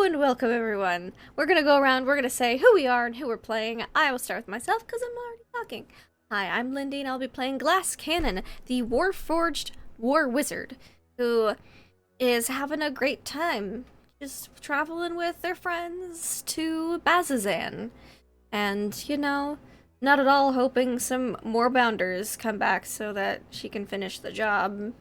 and welcome everyone. We're gonna go around, we're gonna say who we are and who we're playing. I will start with myself because I'm already talking. Hi, I'm Lindy and I'll be playing Glass Cannon, the Warforged War Wizard, who is having a great time just traveling with their friends to Bazazan. And, not at all hoping some more bounders come back so that she can finish the job.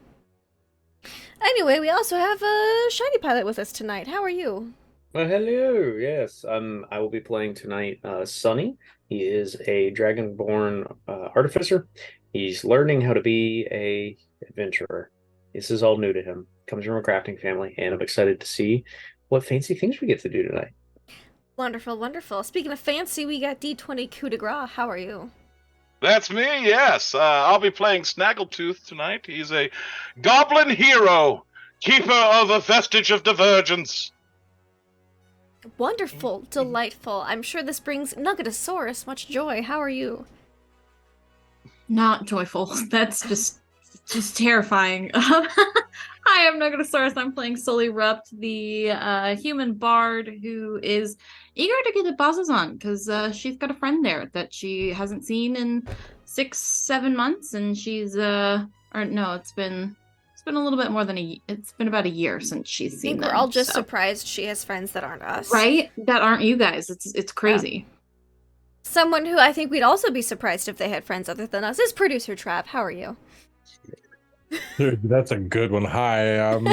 Anyway, we also have a shiny pilot with us tonight. How are you? Oh, hello. Yes, I will be playing tonight. Sunny. He is a dragonborn artificer. He's learning how to be a adventurer. This is all new to him. Comes from a crafting family, and I'm excited to see what fancy things we get to do tonight. Wonderful, wonderful. Speaking of fancy, we got D20 coup de grace. How are you? That's me, yes. I'll be playing Snaggletooth tonight. He's a goblin hero, keeper of a vestige of divergence. Wonderful, delightful. I'm sure this brings Nuggetosaurus much joy. How are you? Not joyful. That's just terrifying. Hi, I'm Netherdeep. I'm playing Sully Rupt, the human bard who is eager to get the bosses on because she's got a friend there that she hasn't seen in 6-7 months, and she's or no, it's been a little bit more than it's been about a year since she's seen I think them. we're all just surprised she has friends that aren't us. Right? That aren't you guys. It's crazy. Yeah. Someone who I think we'd also be surprised if they had friends other than us is producer Trav. How are you? Dude, that's a good one. Hi, I'm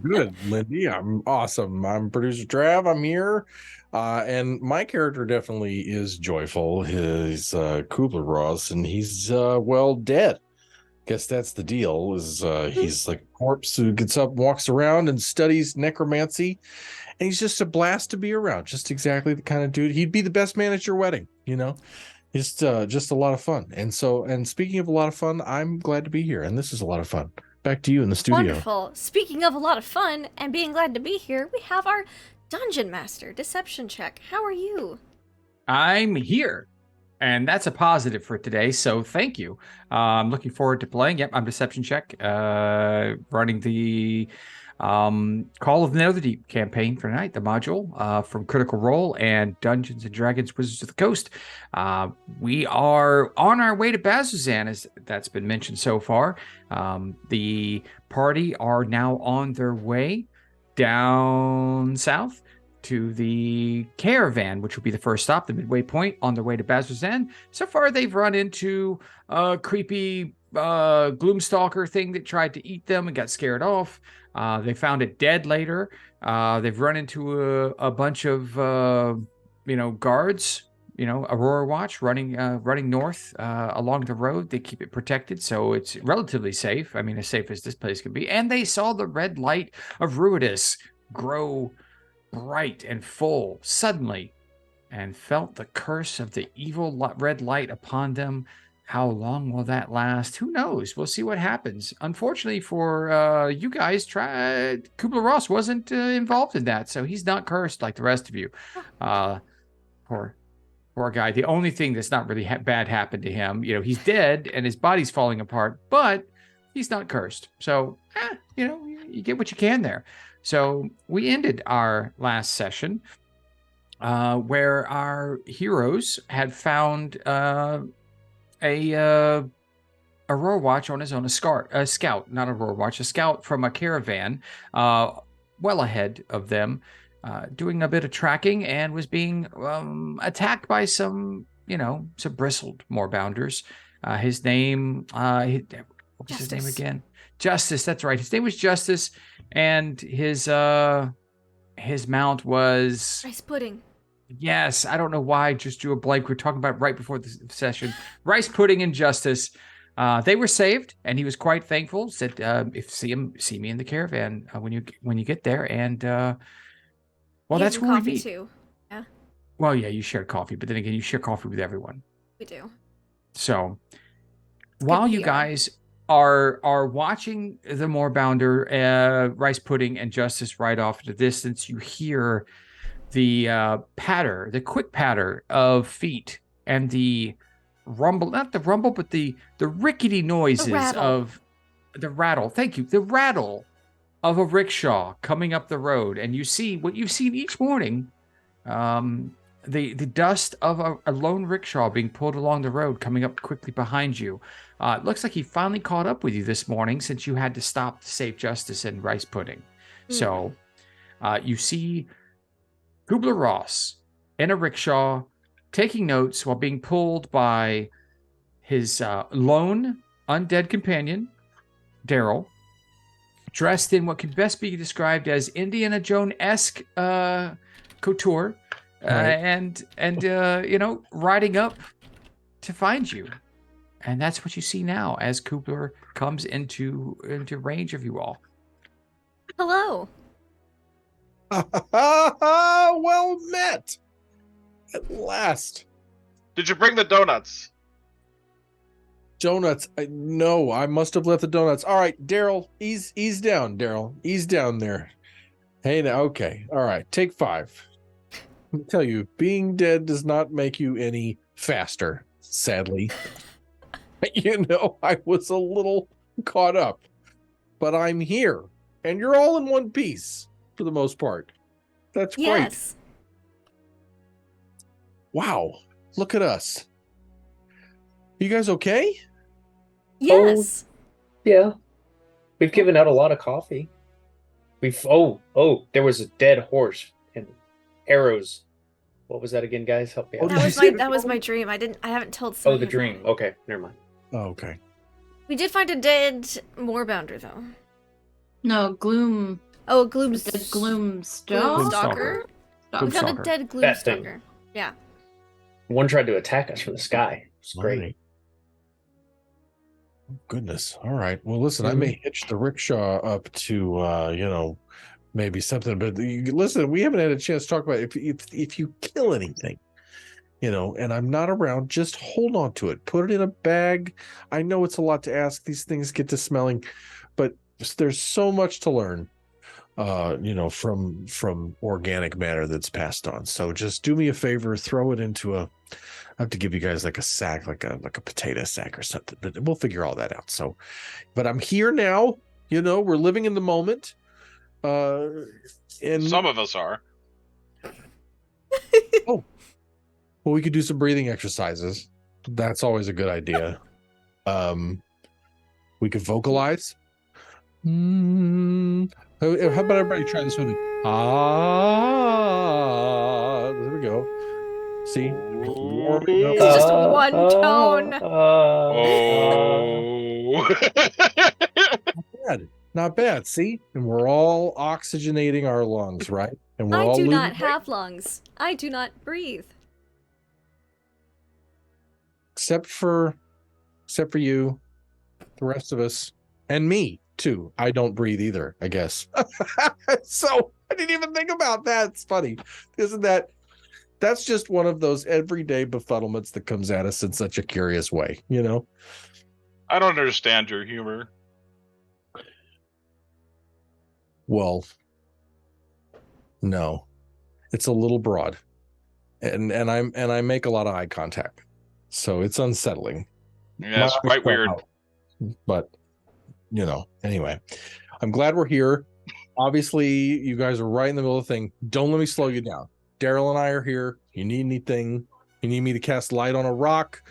good, Lindy. I'm awesome. I'm producer Trav. I'm here. And my character definitely is joyful. He's Kubler-Ross, and he's dead. Guess that's the deal, is he's like a corpse who gets up, walks around, and studies necromancy. And he's just a blast to be around. Just exactly the kind of dude. He'd be the best man at your wedding, Just a lot of fun. And speaking of a lot of fun, I'm glad to be here, and this is a lot of fun. Back to you in the studio. Wonderful. Speaking of a lot of fun and being glad to be here, we have our Dungeon Master, Deception Check. How are you? I'm here, and that's a positive for today, so thank you. I'm looking forward to playing. Yep, I'm Deception Check, running the Call of the Netherdeep campaign for tonight, the module from Critical Role and Dungeons and Dragons Wizards of the Coast. We are on our way to Bazuzan, as that's been mentioned so far. The party are now on their way down south to the Caravan, which will be the first stop, the midway point on their way to Bazuzan. So far, they've run into a creepy Gloomstalker thing that tried to eat them and got scared off. They found it dead later. They've run into a bunch of, guards, Aurora Watch running north along the road. They keep it protected, so it's relatively safe. I mean, as safe as this place can be. And they saw the red light of Ruidus grow bright and full suddenly and felt the curse of the evil red light upon them. How long will that last? Who knows? We'll see what happens. Unfortunately for you guys, Kubler-Ross wasn't involved in that, so he's not cursed like the rest of you. Poor guy. The only thing that's not really bad happened to him, he's dead and his body's falling apart, but he's not cursed. So, you get what you can there. So we ended our last session where our heroes had found a Aurora Watch on his own, a scout, not Aurora Watch, a scout from a caravan, well ahead of them, doing a bit of tracking, and was being attacked by some bristled moorbounders. His name, what was Justice. His name again? Justice. That's right. His name was Justice, and his mount was Rice pudding. Yes, I don't know why I just drew a blank. We are talking about right before the session. Rice pudding and Justice. They were saved, and he was quite thankful. Said, "If see me in the caravan when you get there." And that's where we coffee meet. Too. Yeah. Well, yeah, you shared coffee, but then again, you share coffee with everyone. We do. So while you guys are watching the Moorbounder, Rice pudding and Justice right off in the distance, you hear the quick patter of feet and the rumble, not the rumble, but the rickety noises of the rattle. Thank you. The rattle of a rickshaw coming up the road, and you see what you've seen each morning, the dust of a lone rickshaw being pulled along the road coming up quickly behind you. It looks like he finally caught up with you this morning since you had to stop to save Justice and Rice Pudding. So you see Kubler-Ross in a rickshaw taking notes while being pulled by his lone undead companion, Daryl, dressed in what could best be described as Indiana Jones-esque couture, and riding up to find you. And that's what you see now as Kubler comes into range of you all. Hello. Well met. At last. Did you bring the donuts? Donuts. No, I must have left the donuts. All right, Daryl, ease down, Daryl. Ease down there. Hey, now, okay. All right, take 5. Let me tell you, being dead does not make you any faster, sadly. I was a little caught up, but I'm here, and you're all in one piece for the most part. That's great. Yes. Wow, look at us. You guys okay? Yes. Yeah. We've given out a lot of coffee. There was a dead horse and arrows. What was that again, guys? Help me out. That was my dream. I haven't told Sonya. Oh, the dream. Okay, never mind. Oh, okay. We did find a dead moorbounder though. No, Gloom. Oh, a gloom Gloomstalker. We found a dead gloomstalker. Yeah. One tried to attack us from the sky. It's great. Right. Oh, goodness. All right. Well, listen, I may hitch the rickshaw up to, maybe something. But listen, we haven't had a chance to talk about if you kill anything, and I'm not around, just hold on to it. Put it in a bag. I know it's a lot to ask. These things get to smelling, but there's so much to learn, from organic matter that's passed on. So just do me a favor, throw it into I have to give you guys like a sack, like a potato sack or something, but we'll figure all that out. So, but I'm here now, we're living in the moment. And Some of us are. well, we could do some breathing exercises. That's always a good idea. We could vocalize. How about everybody try this with me? There we go. See? It's just one tone. Not bad. See? And we're all oxygenating our lungs, right? And we're I all do not losing weight. have lungs. I do not breathe. Except for you, the rest of us, and me too. I don't breathe either, I guess. So I didn't even think about that. It's funny. That's just one of those everyday befuddlements that comes at us in such a curious way, I don't understand your humor. Well, no. It's a little broad. And I make a lot of eye contact. So it's unsettling. Yeah, it's quite weird. But anyway. I'm glad we're here. Obviously, you guys are right in the middle of the thing. Don't let me slow you down. Daryl and I are here. You need anything? You need me to cast light on a rock?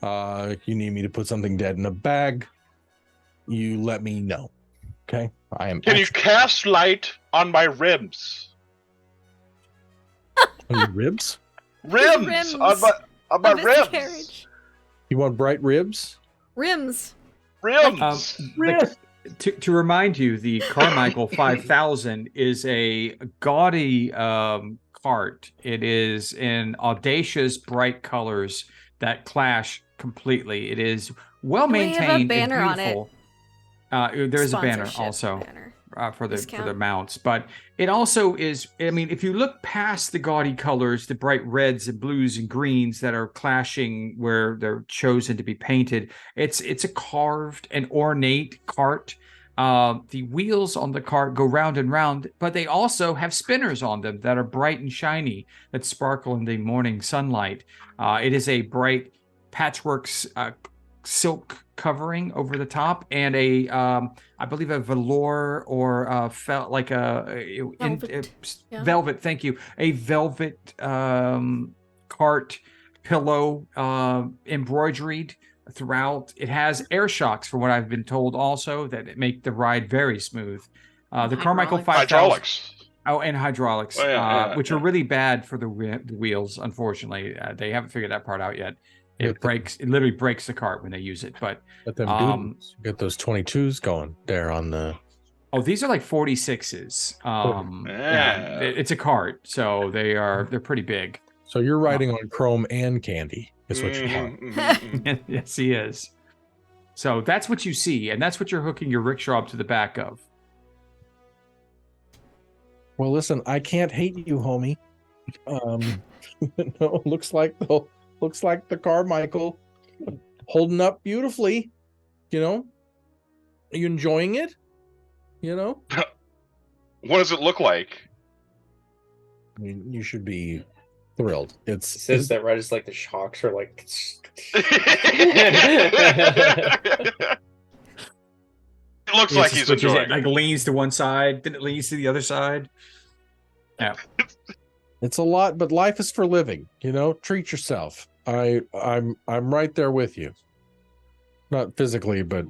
You need me to put something dead in a bag? You let me know. Okay? Can you cast light on my ribs? On your ribs? Rims! On my ribs! Carriage. You want bright ribs? Rims. Rims! To remind you, the Carmichael 5000 is a gaudy cart. It is in audacious, bright colors that clash completely. It is well maintained. We have a banner and beautiful. There is a banner Sponsorship also banner. for the Discount. mounts, but it also is. I mean, if you look past the gaudy colors, the bright reds and blues and greens that are clashing where they're chosen to be painted, it's a carved and ornate cart. The wheels on the cart go round and round, but they also have spinners on them that are bright and shiny that sparkle in the morning sunlight. It is a bright patchwork silk covering over the top, and a I believe a velour or felt like Velvet. Yeah. velvet. Thank you, a velvet cart pillow embroidered throughout. It has air shocks, from what I've been told, also that make the ride very smooth. The Carmichael Hydraulics. 5000. Hydraulics. Oh, and hydraulics, Oh, yeah, which are really bad for the wheels. Unfortunately, they haven't figured that part out yet. It breaks. It literally breaks the cart when they use it. But them dudes, get those 22s going there on the. oh, these are like 46s. Yeah, it's a cart, so they're pretty big. So you're riding on chrome and candy. Is what you are. Yes, he is. So that's what you see, and that's what you're hooking your rickshaw up to the back of. Well, listen, I can't hate you, homie. No, looks like the Carmichael holding up beautifully. You know, are you enjoying it? You know, What does it look like? I mean, you should be thrilled. It says that right as like the shocks are like. It looks like he's enjoying it. Like leans to one side, then it leans to the other side. Yeah. It's a lot, but life is for living. You know, treat yourself. I'm right there with you. Not physically, but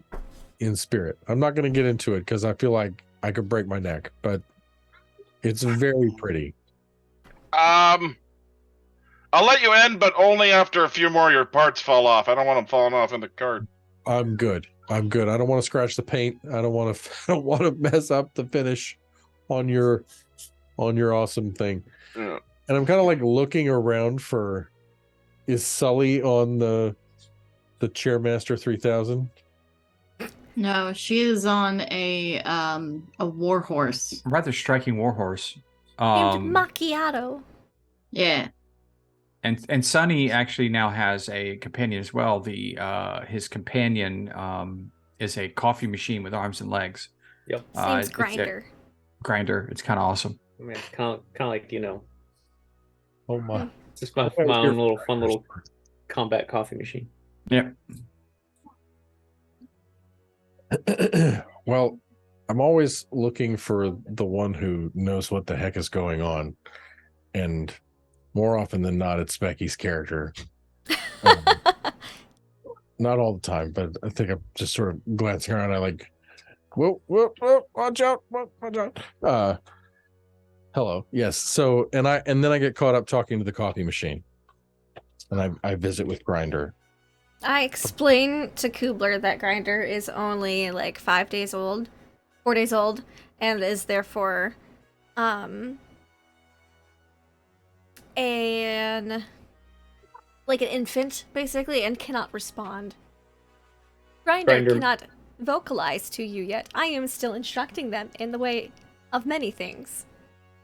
in spirit. I'm not going to get into it because I feel like I could break my neck, but it's very pretty. I'll let you end, but only after a few more of your parts fall off. I don't want them falling off in the cart. I'm good. I don't want to scratch the paint. I don't want to mess up the finish on your awesome thing. Yeah. And I'm kind of like looking around for, is Sully on the Chairmaster 3000? No, she is on a war horse. Rather striking warhorse. Named Macchiato. Yeah. And Sonny actually now has a companion as well. His companion is a coffee machine with arms and legs. Yep. His name's It's a Grinder. Grinder. It's kind of awesome. I mean, kind of like, you know, Oh my! it's just my own little fun little combat coffee machine. Yep. Well, I'm always looking for the one who knows what the heck is going on, and more often than not, it's Becky's character. Not all the time, but I think I'm just sort of glancing around. I like, whoa, watch out, watch out. Hello, yes. So, and then I get caught up talking to the coffee machine, and I visit with Grinder. I explain to Kubler that Grinder is only like 4 days old, and is therefore an infant basically, and cannot respond. Grinder cannot vocalize to you yet. I am still instructing them in the way of many things.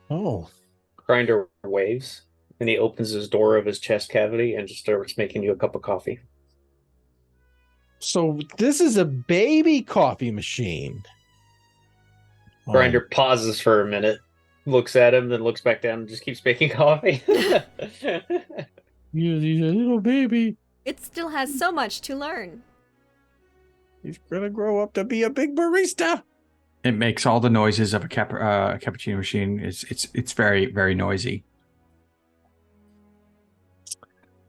Oh, Grinder waves, and he opens his door of his chest cavity and just starts making you a cup of coffee. so this is a baby coffee machine. Grinder pauses for a minute, looks at him, then looks back down and just keeps making coffee. He's a little baby. It still has so much to learn. He's gonna grow up to be a big barista. It makes all the noises of a cappuccino machine. It's very, very noisy.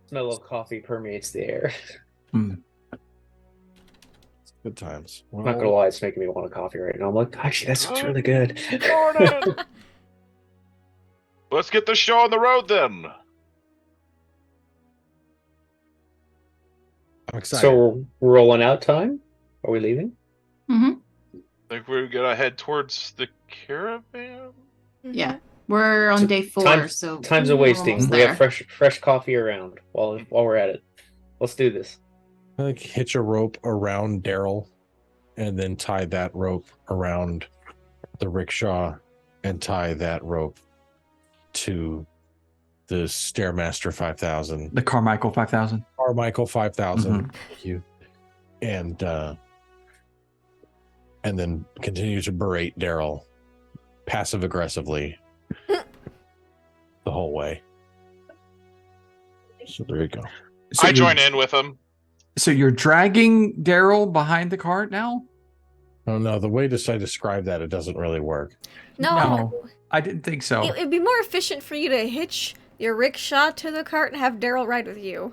Smell of coffee permeates the air. Good times. I'm not gonna lie, it's making me want a coffee right now. I'm like, actually, that sounds really good. Let's get the show on the road then. I'm excited. So we're rolling out time? Are we leaving? Mm-hmm. Think we're gonna head towards the caravan? Yeah. We're on day 4, so Time's a we're wasting. almost We there. have fresh coffee around while we're at it. Let's do this. I like hitch a rope around Daryl, and then tie that rope around the rickshaw, and tie that rope to the Stairmaster 5000, The Carmichael 5000. Carmichael 5000. Mhm. Thank you. And then continue to berate Daryl passive aggressively the whole way. So there you go. So I join in with him. So you're dragging Daryl behind the cart now? Oh no, the way I describe that, it doesn't really work. No. I didn't think so. It'd be more efficient for you to hitch your rickshaw to the cart and have Daryl ride with you.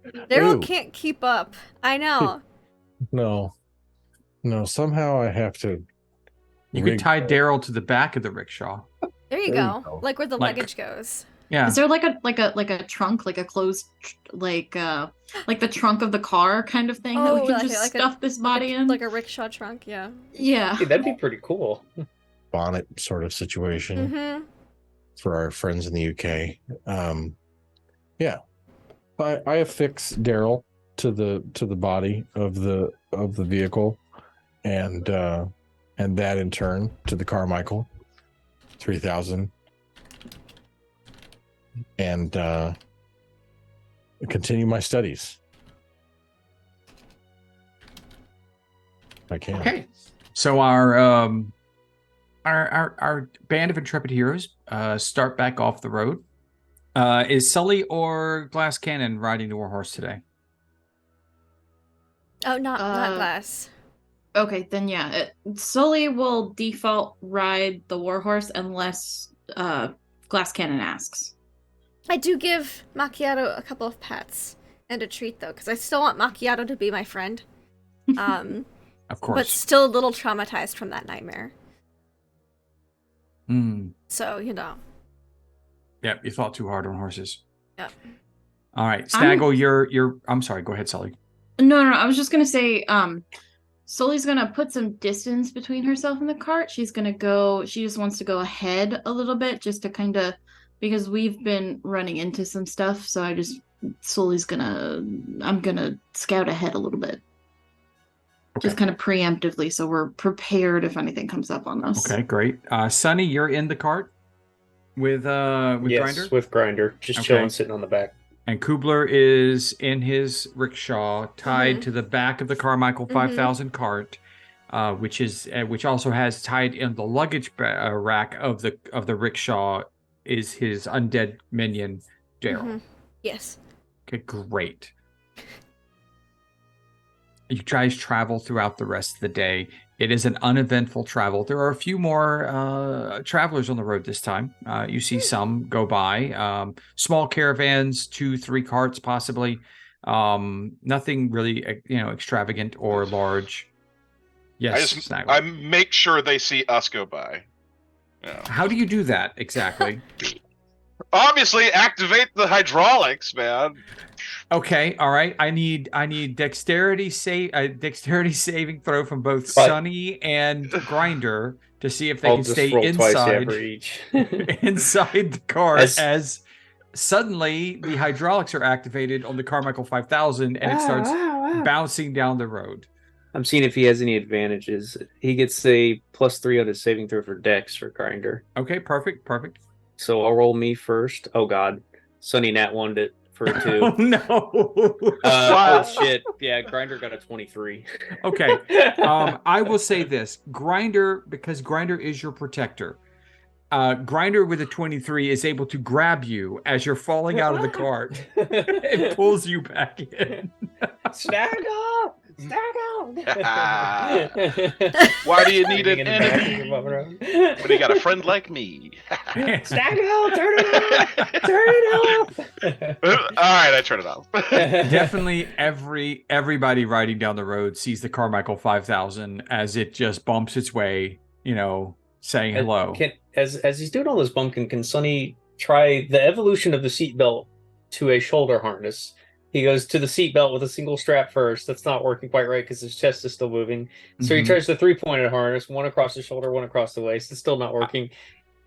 Daryl Ooh. can't keep up. I know. No, somehow I have to. You could tie Daryl to the back of the rickshaw. There you There you go. go. Like where the Like- luggage goes. Yeah. Is there like a trunk, like a closed, like the trunk of the car kind of thing that we Oh, can like just a- stuff this body in? Like a rickshaw trunk, yeah. Yeah. Hey, that'd be pretty cool. bonnet sort of situation Mm-hmm. for our friends in the UK. Yeah, I affix Daryl to the body of the vehicle, and that in turn to the Carmichael 3000, and continue my studies. If I can. Okay. So our band of intrepid heroes start back off the road. Is Sully or Glass Cannon riding the warhorse today? Oh, not glass. Okay, then yeah, Sully will default ride the warhorse unless Glass Cannon asks. I do give Macchiato a couple of pats and a treat though, because I still want Macchiato to be my friend. Of course. But still a little traumatized from that nightmare. Mm. So, Yep, you thought too hard on horses. Yep. All right, Snaggle, you're. I'm sorry. Go ahead, Sully. No, I was just gonna say, Sully's gonna put some distance between herself and the cart. She just wants to go ahead a little bit, just to kind of, because we've been running into some stuff. So I'm gonna scout ahead a little bit. Okay. Just kind of preemptively, so we're prepared if anything comes up on us. Okay, great. Sonny, you're in the cart with Yes, Grinder, with Grinder, just Okay. chilling, sitting on the back. and Kubler is in his rickshaw, tied to the back of the Carmichael 5000 cart, which also has tied in the luggage rack of the rickshaw is his undead minion, Daryl. Mm-hmm. Yes. Okay, great. You guys travel throughout the rest of the day. It is an uneventful travel. There are a few more travelers on the road this time. You see some go by. Small caravans, 2-3 carts possibly. Nothing really, extravagant or large. Yes, Snaggle. I make sure they see us go by. Yeah. How do you do that exactly? Obviously, activate the hydraulics, man. Okay, all right. I need dexterity saving throw from both But- Sunny and Grinder to see if they I'll can just stay roll twice inside after each. inside the car As- as suddenly the hydraulics are activated on the Carmichael 5000 and it starts bouncing down the road. I'm seeing if he has any advantages. He gets a +3 on his saving throw for Dex for Grinder. Okay, perfect. So I'll roll me first. Oh God, Sunny Nat 1'd it for a 2. Oh no. Oh shit! Yeah, Grinder got a 23. Okay. I will say this. Grinder, because Grinder is your protector. Grinder with a 23 is able to grab you as you're falling out of the cart and pulls you back in. Snaggle! Why do you need an Swinging in the back enemy and you're moving around. when you got a friend like me? Snaggle! Turn it off! Turn it All right, I turn it off. off! Definitely everybody riding down the road sees the Carmichael 5000 as it just bumps its way, saying hello. As he's doing all this bumping, can Sonny try the evolution of the seatbelt to a shoulder harness? He goes to the seatbelt with a single strap first. That's not working quite right because his chest is still moving. So he Mhm. tries the 3-pointed harness, one across the shoulder, one across the waist. It's still not working.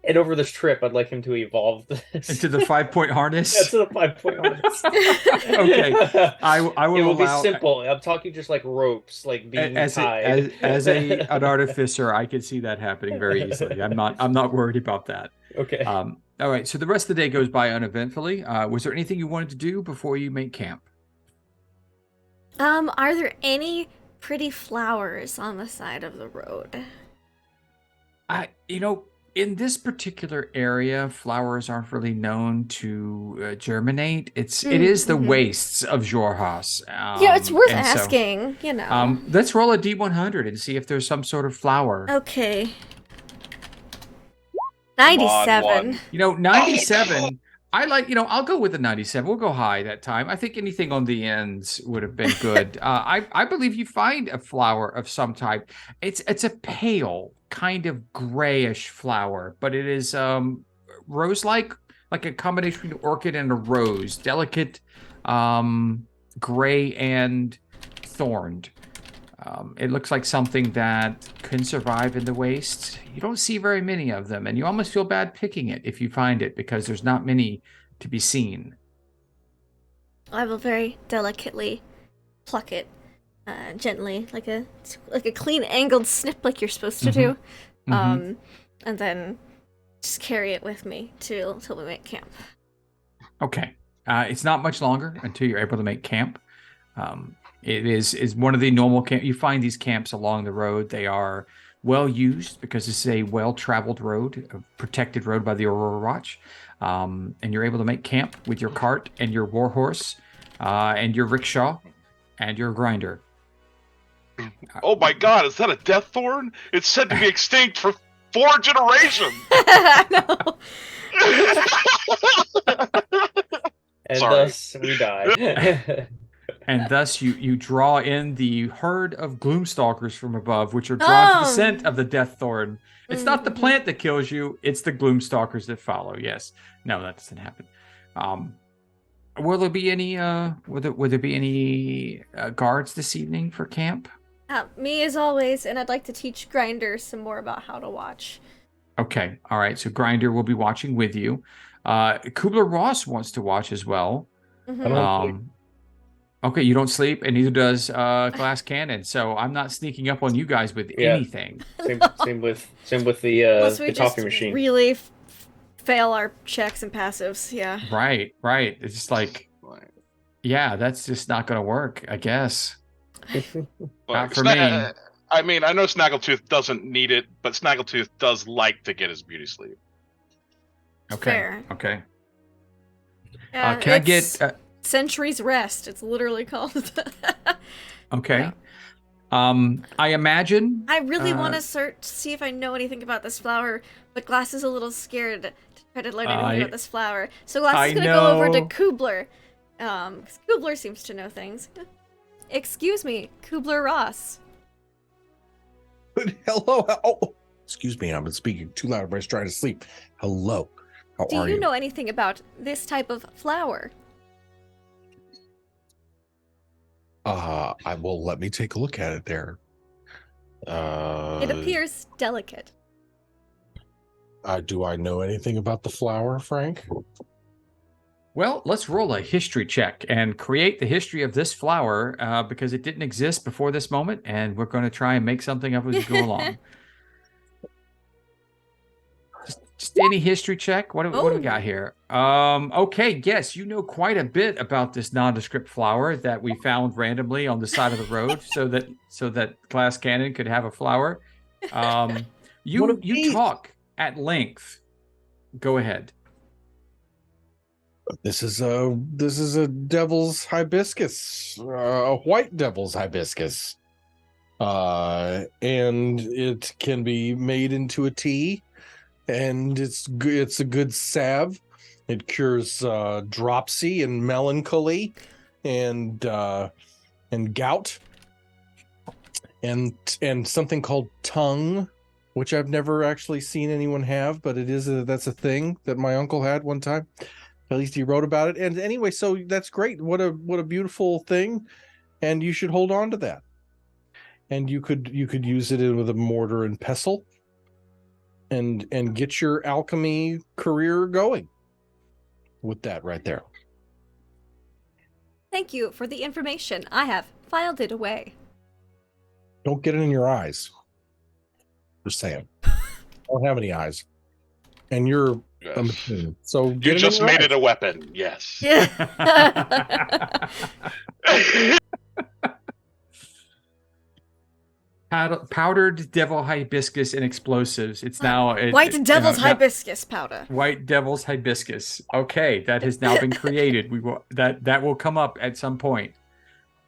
And over this trip, I'd like him to evolve this. Into the 5-point harness. That's the 5-point harness. Okay. I will It will allow be simple. I'm talking just like ropes, like being tied. as an artificer, I can see that happening very easily. I'm not worried about that. Okay. All right, so the rest of the day goes by uneventfully. Was there anything you wanted to do before you make camp? Are there any pretty flowers on the side of the road? in this particular area, flowers aren't really known to germinate. It is the wastes of Jorhas. Yeah, it's worth and so, asking, you know. let's roll a D100 and see if there's some sort of flower. Okay. Come on, 97. one. 97. I like, I'll go with the 97. We'll go high that time. I think anything on the ends would have been good. I believe you find a flower of some type. It's a pale, kind of grayish flower, but it is rose-like, like a combination between orchid and a rose, delicate, gray and thorned. It looks like something that can survive in the wastes. You don't see very many of them, and you almost feel bad picking it if you find it because there's not many to be seen. I will very delicately pluck it, gently, like a clean angled snip, like you're supposed to do, and then just carry it with me till we make camp. Okay, it's not much longer until you're able to make camp. It is one of the normal camp. You find these camps along the road. They are well used because this is a well-traveled road, a protected road by the Aurora Watch. And you're able to make camp with your cart and your warhorse, and your rickshaw, and your grinder. Oh my God, is that a death thorn? It's said to be extinct for 4 generations. I know. And Sorry. thus we die. And thus you draw in the herd of gloomstalkers from above, which are drawn to the scent of the death thorn. It's not the plant that kills you; it's the gloomstalkers that follow. Yes, no, that doesn't happen. Will there be any? Will there be any guards this evening for camp? Me as always, and I'd like to teach Grinder some more about how to watch. Okay, all right. So Grinder will be watching with you. Kubler-Ross wants to watch as well. Okay, you don't sleep, and neither does Glass Cannon. So I'm not sneaking up on you guys with anything. Same with the Unless we coffee just machine. really fail our checks and passives. Yeah. Right. It's just like, yeah, that's just not going to work, I guess. Not for me. I mean, I know Snaggletooth doesn't need it, but Snaggletooth does like to get his beauty sleep. Okay. Fair. Okay. Yeah, can I get? Century's Rest. It's literally called. Okay. Yeah. I imagine. I really want to see if I know anything about this flower, but Glass is a little scared to try to learn anything about this flower. So Glass is going to go over to Kubler. 'Cause Kubler seems to know things. Excuse me, Kubler-Ross. Hello. Oh, excuse me. I've been speaking too loud. Everybody's trying to sleep. Hello. How are Do you? you know anything about this type of flower? I will let me take a look at it there. It appears delicate. Do I know anything about the flower, Frank? Well, let's roll a history check and create the history of this flower because it didn't exist before this moment, and we're going to try and make something up as we go along. Just any history check. What do we got here? Okay, yes, you know quite a bit about this nondescript flower that we found randomly on the side of the road, so that Glass Cannon could have a flower. You talk at length. Go ahead. This is a devil's hibiscus, a white devil's hibiscus, and it can be made into a tea. And it's a good salve. It cures dropsy and melancholy, and gout, and something called tongue, which I've never actually seen anyone have, but that's a thing that my uncle had one time. At least he wrote about it. And anyway, so that's great. What a beautiful thing, and you should hold on to that. And you could use it with a mortar and pestle. And get your alchemy career going with that right there. Thank you for the information. I have filed it away. Don't get it in your eyes. Just saying. I don't have any eyes. And you're a machine. So You just made it a weapon, yes. Yeah. Powdered devil hibiscus and explosives. It's now White devil's now- hibiscus powder. White devil's hibiscus. Okay, that has now been created. We will that will come up at some point.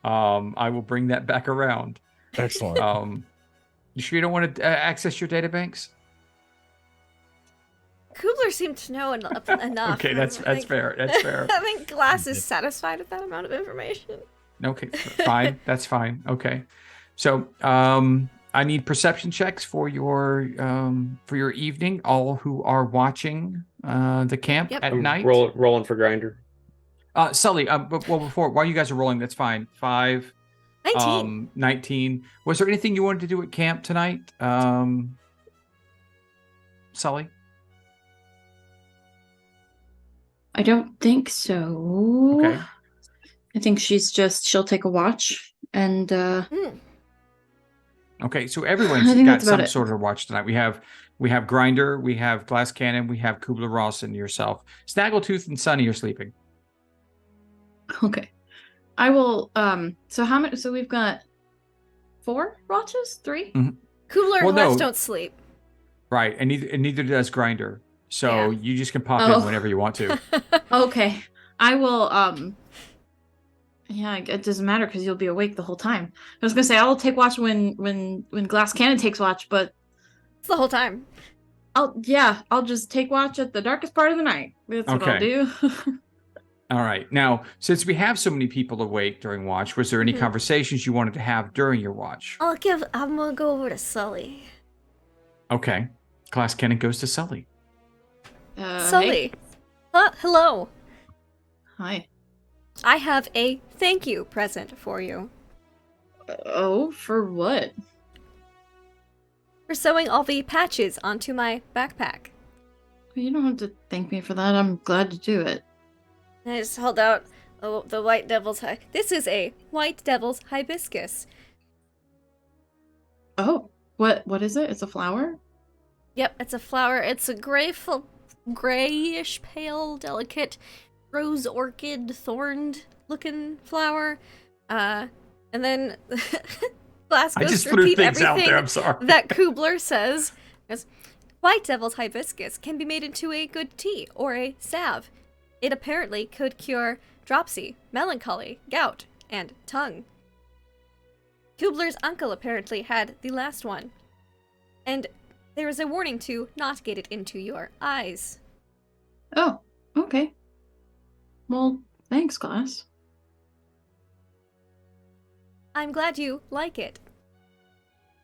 I will bring that back around. Excellent. You sure you don't want to access your databanks? Kubler seemed to know enough. Okay, that's fair. That's fair. I think Glass is satisfied with that amount of information. Okay, fine. That's fine. Okay. So, I need perception checks for your evening. All who are watching the camp Yep. at I'm night. rolling for Grinder. Sully. While you guys are rolling, that's fine. 5, 19. 19. Was there anything you wanted to do at camp tonight, Sully? I don't think so. Okay. I think she'll take a watch and Okay, so I everyone's think got that's about some it. sort of watch tonight. We have Grinder, we have Glass Cannon, we have Kubler-Ross and yourself. Snaggletooth and Sunny are sleeping. Okay. I will so how many so we've got 4 watches? 3? Kubler Well, and Glass no. don't sleep. Right, and neither does Grinder. So Yeah. you just can pop Oh. in whenever you want to. Okay. I will yeah, it doesn't matter because you'll be awake the whole time. I was gonna say I'll take watch when Glass Cannon takes watch, but It's the whole time. I'll just take watch at the darkest part of the night. That's what I'll Okay. do. All right. Now, since we have so many people awake during watch, was there any Mhm. conversations you wanted to have during your watch? I'm gonna go over to Sully. Okay. Glass Cannon goes to Sully. Sully. Hey. Hello. Hi. I have a thank you present for you. Oh, for what? For sewing all the patches onto my backpack. You don't have to thank me for that. I'm glad to do it. And I just held out the white devil's This is a white devil's hibiscus. Oh, what is it? It's a flower? Yep, it's a flower. It's a grayish, pale, delicate rose orchid thorned looking flower. And then Glass I goes just to threw repeat things out everything there. I'm sorry. that Kubler says. Goes, white devil's hibiscus can be made into a good tea or a salve. It apparently could cure dropsy, melancholy, gout, and tongue. Kubler's uncle apparently had the last one. And there is a warning to not get it into your eyes. Oh, okay. Well, thanks, Glass. I'm glad you like it.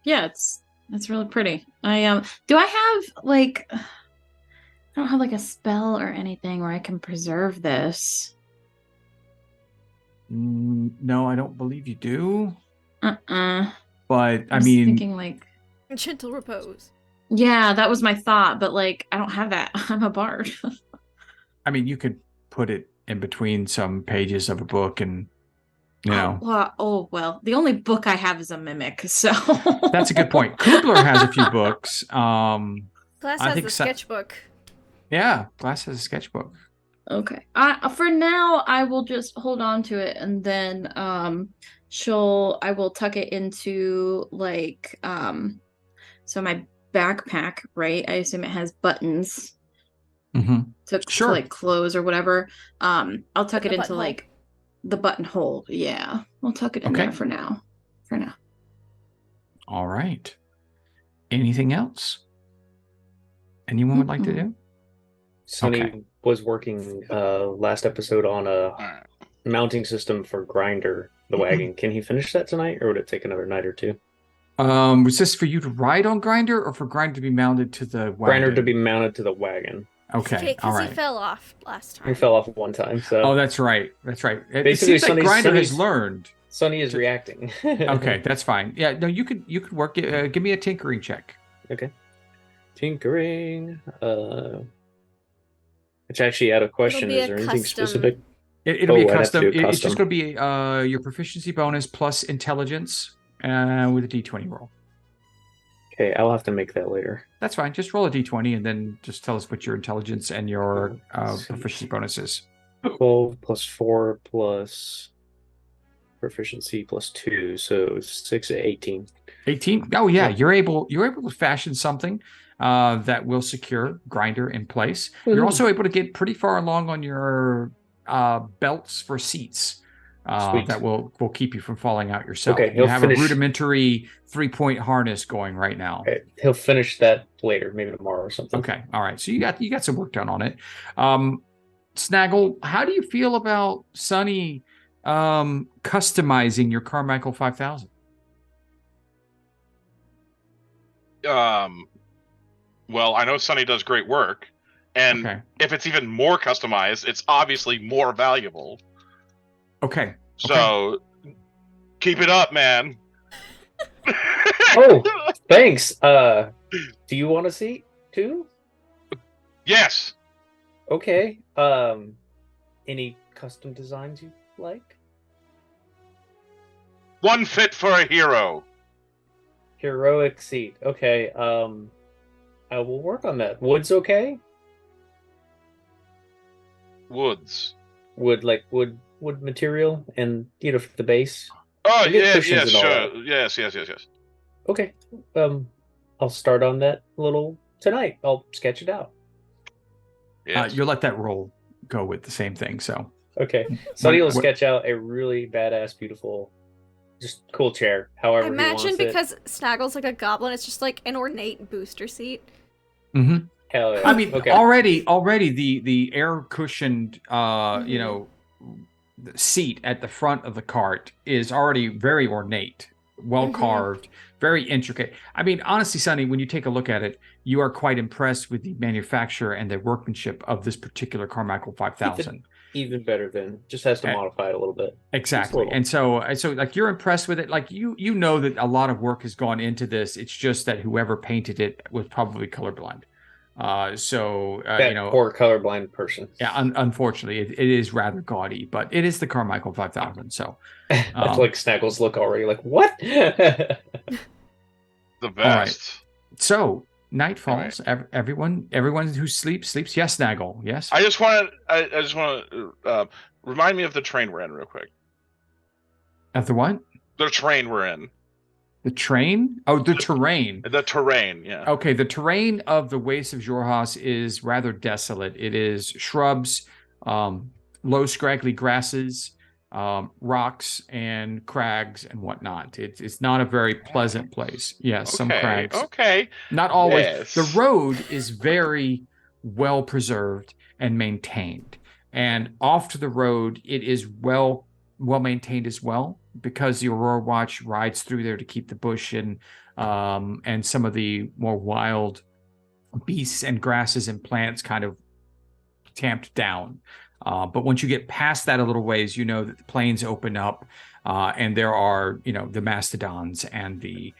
Yeah, it's really pretty. Do I have like I don't have like a spell or anything where I can preserve this. No, I don't believe you do. Uh-uh. But I was mean, thinking like Gentle repose. yeah, that was my thought, but like I don't have that. I'm a bard. you could put it in between some pages of a book, and you know. Well, the only book I have is a mimic, so That's a good point. Kubler has a few books. Glass I has think the so- sketchbook. Yeah, Glass has a sketchbook. Okay. For now, I will just hold on to it, and then I will tuck it into like so my backpack, right? I assume it has buttons Mm-hmm. to Sure. like close or whatever. I'll tuck The it into buttonhole. like the buttonhole. Yeah, I'll tuck it in Okay. there for now. All right. Anything else? Anyone would like to do? Sunny Okay. was working last episode on a mounting system for Grinder, the wagon. Can he finish that tonight, or would it take another night or two? Was this for you to ride on Grinder, or for Grinder to be mounted to the wagon? Grinder to be mounted to the wagon. Okay. All Because right. he fell off last time. He fell off one time, so Oh, that's right. That's right. It Basically, seems like Grinder has learned. Sunny is reacting. Okay, that's fine. Yeah, no, you could work. Give me a tinkering check. Okay. Tinkering. Which actually, out of question, be is a there anything custom- specific? It'll be a I'd have to custom. do It's just custom. going to be your proficiency bonus plus intelligence with a d20 roll. Okay, I'll have to make that later. That's fine. Just roll a d20 and then just tell us what your intelligence and your Let's see. proficiency bonus is. 12 plus 4 plus proficiency plus 2, so 6 18. 18. Oh yeah, Yeah. you're able to fashion something that will secure Grinder in place. You're Woohoo. also able to get pretty far along on your belts for seats. Sweet. That will keep you from falling out yourself. Okay, You he'll have finish. a rudimentary 3-point harness going right now. Okay, he'll finish that later, maybe tomorrow or something. Okay, all right. So you got some work done on it. Snaggle, how do you feel about Sunny customizing your Carmichael 5000? Well, I know Sunny does great work, and Okay. if it's even more customized, it's obviously more valuable. Okay. So keep it up, man. Oh, thanks. Do you want a seat too? Yes. Okay. Any custom designs you like? One fit for a hero. Heroic seat. Okay. I will work on that. Wood's okay? Woods. Wood material and for the base. Oh, I get yeah, cushions yes, and all sure. that. Yes. Okay. I'll start on that tonight. I'll sketch it out. Yes. You'll let that roll go with the same thing. So Okay. Sonny will What- sketch out a really badass, beautiful, just cool chair. I However he imagine wants it. because Snaggle's like a goblin, it's just like an ornate booster seat. Mhm. Hell yeah. I mean, okay. already the air cushioned, Mhm. the seat at the front of the cart is already very ornate, well carved, very intricate. I mean, honestly, Sonny, when you take a look at it, you are quite impressed with the manufacture and the workmanship of this particular Carmichael 5000. Even better than just has to modify it a little bit. Exactly. little. And so like you're impressed with it. Like you know that a lot of work has gone into this. It's just that whoever painted it was probably colorblind. That poor colorblind person. Yeah, unfortunately, it is rather gaudy, but it is the Carmichael 5000. So That's like Snaggles look already like what? The best. All right. So night falls. Everyone who sleeps. Yes, Snaggle. Yes. I just want to remind me of the train we're in real quick. At the what? The train we're in. The train? Oh, the terrain. The terrain, yeah. Okay, the terrain of the Wastes of Jorhas is rather desolate. It is shrubs, low scraggly grasses, rocks and crags and whatnot. It's not a very pleasant place. Yes, some crags. Okay. Not always. Yes. The road is very well preserved and maintained. And off to the road, it is well maintained as well, because the Aurora Watch rides through there to keep the bush and some of the more wild beasts and grasses and plants kind of tamped down. But once you get past that a little ways, you know that the plains open up, and there are, the mastodons and the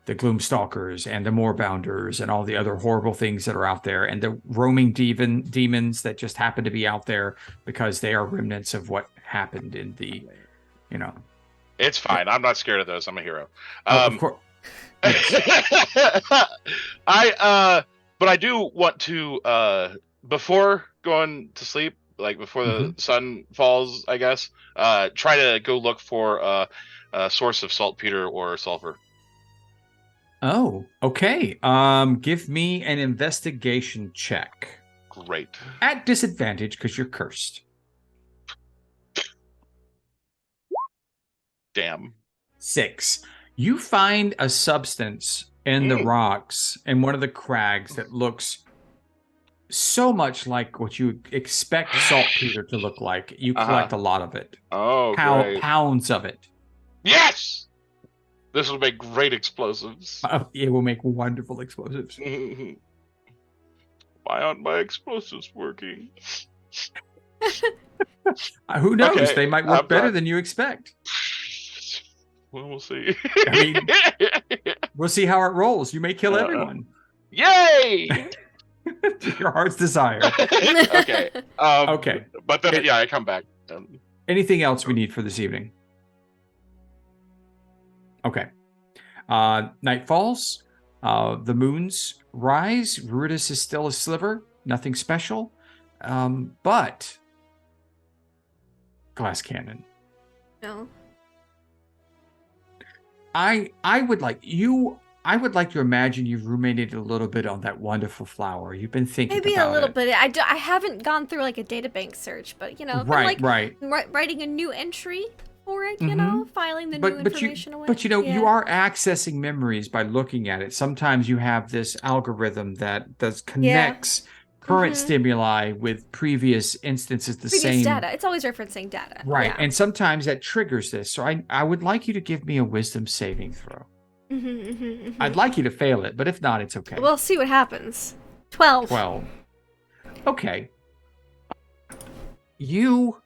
gloomstalkers and the moorbounders and all the other horrible things that are out there, and the roaming demons that just happen to be out there because they are remnants of what happened in the, It's fine. I'm not scared of those. I'm a hero. of course. But I do want to, before going to sleep, like before the sun falls, I guess, try to go look for a source of saltpeter or sulfur. Oh, okay. Give me an investigation check. Great. At disadvantage because you're cursed. Damn. 6. You find a substance in the rocks in one of the crags that looks so much like what you expect saltpeter to look like. You collect a lot of it. Oh, great. Pounds of it. Yes! This will make great explosives. It will make wonderful explosives. Why aren't my explosives working? Who knows? Okay, They might work I'm better done. than you expect. Well, we'll see. I mean, we'll see how it rolls. You may kill everyone. Yay! Your heart's desire. Okay. Okay. But then, I come back. Anything else we need for this evening? Okay. Night falls. The moons rise. Ruidus is still a sliver. Nothing special. But glass cannon. No. I would like to imagine you've ruminated a little bit on that wonderful flower. You've been thinking Maybe a about little it. bit. I haven't gone through like a databank search, but I've been Right, like right. writing a new entry for it, Mhm. filing the new But information away. you Yeah. are accessing memories by looking at it. Sometimes you have this algorithm that connects current Mhm. stimuli with previous instances, the Previous same data. It's always referencing data. right. Yeah. And sometimes that triggers this. So I would like you to give me a wisdom saving throw. I'd like you to fail it, but if not, it's okay. We'll see what happens. 12. 12. Okay. You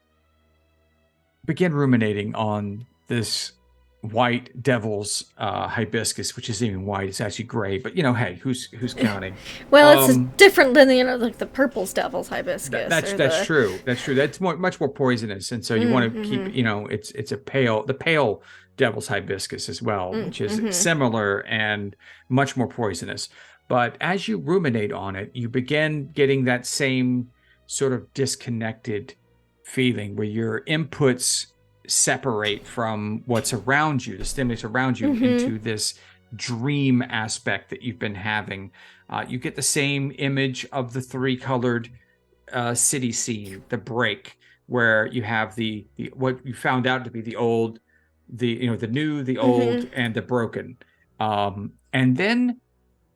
begin ruminating on this white devil's hibiscus, which isn't even white; it's actually gray. But hey, who's counting? Well, it's different than like the purple's devil's hibiscus. That's true. That's true. That's much more poisonous, and so you want to keep. It's the pale devil's hibiscus as well, which is similar and much more poisonous. But as you ruminate on it, you begin getting that same sort of disconnected feeling where your inputs separate from what's around you, the stimulus around you, into this dream aspect that you've been having. You get the same image of the three-colored city scene, the break, where you have the what you found out to be the old, the new, the old, and the broken. And then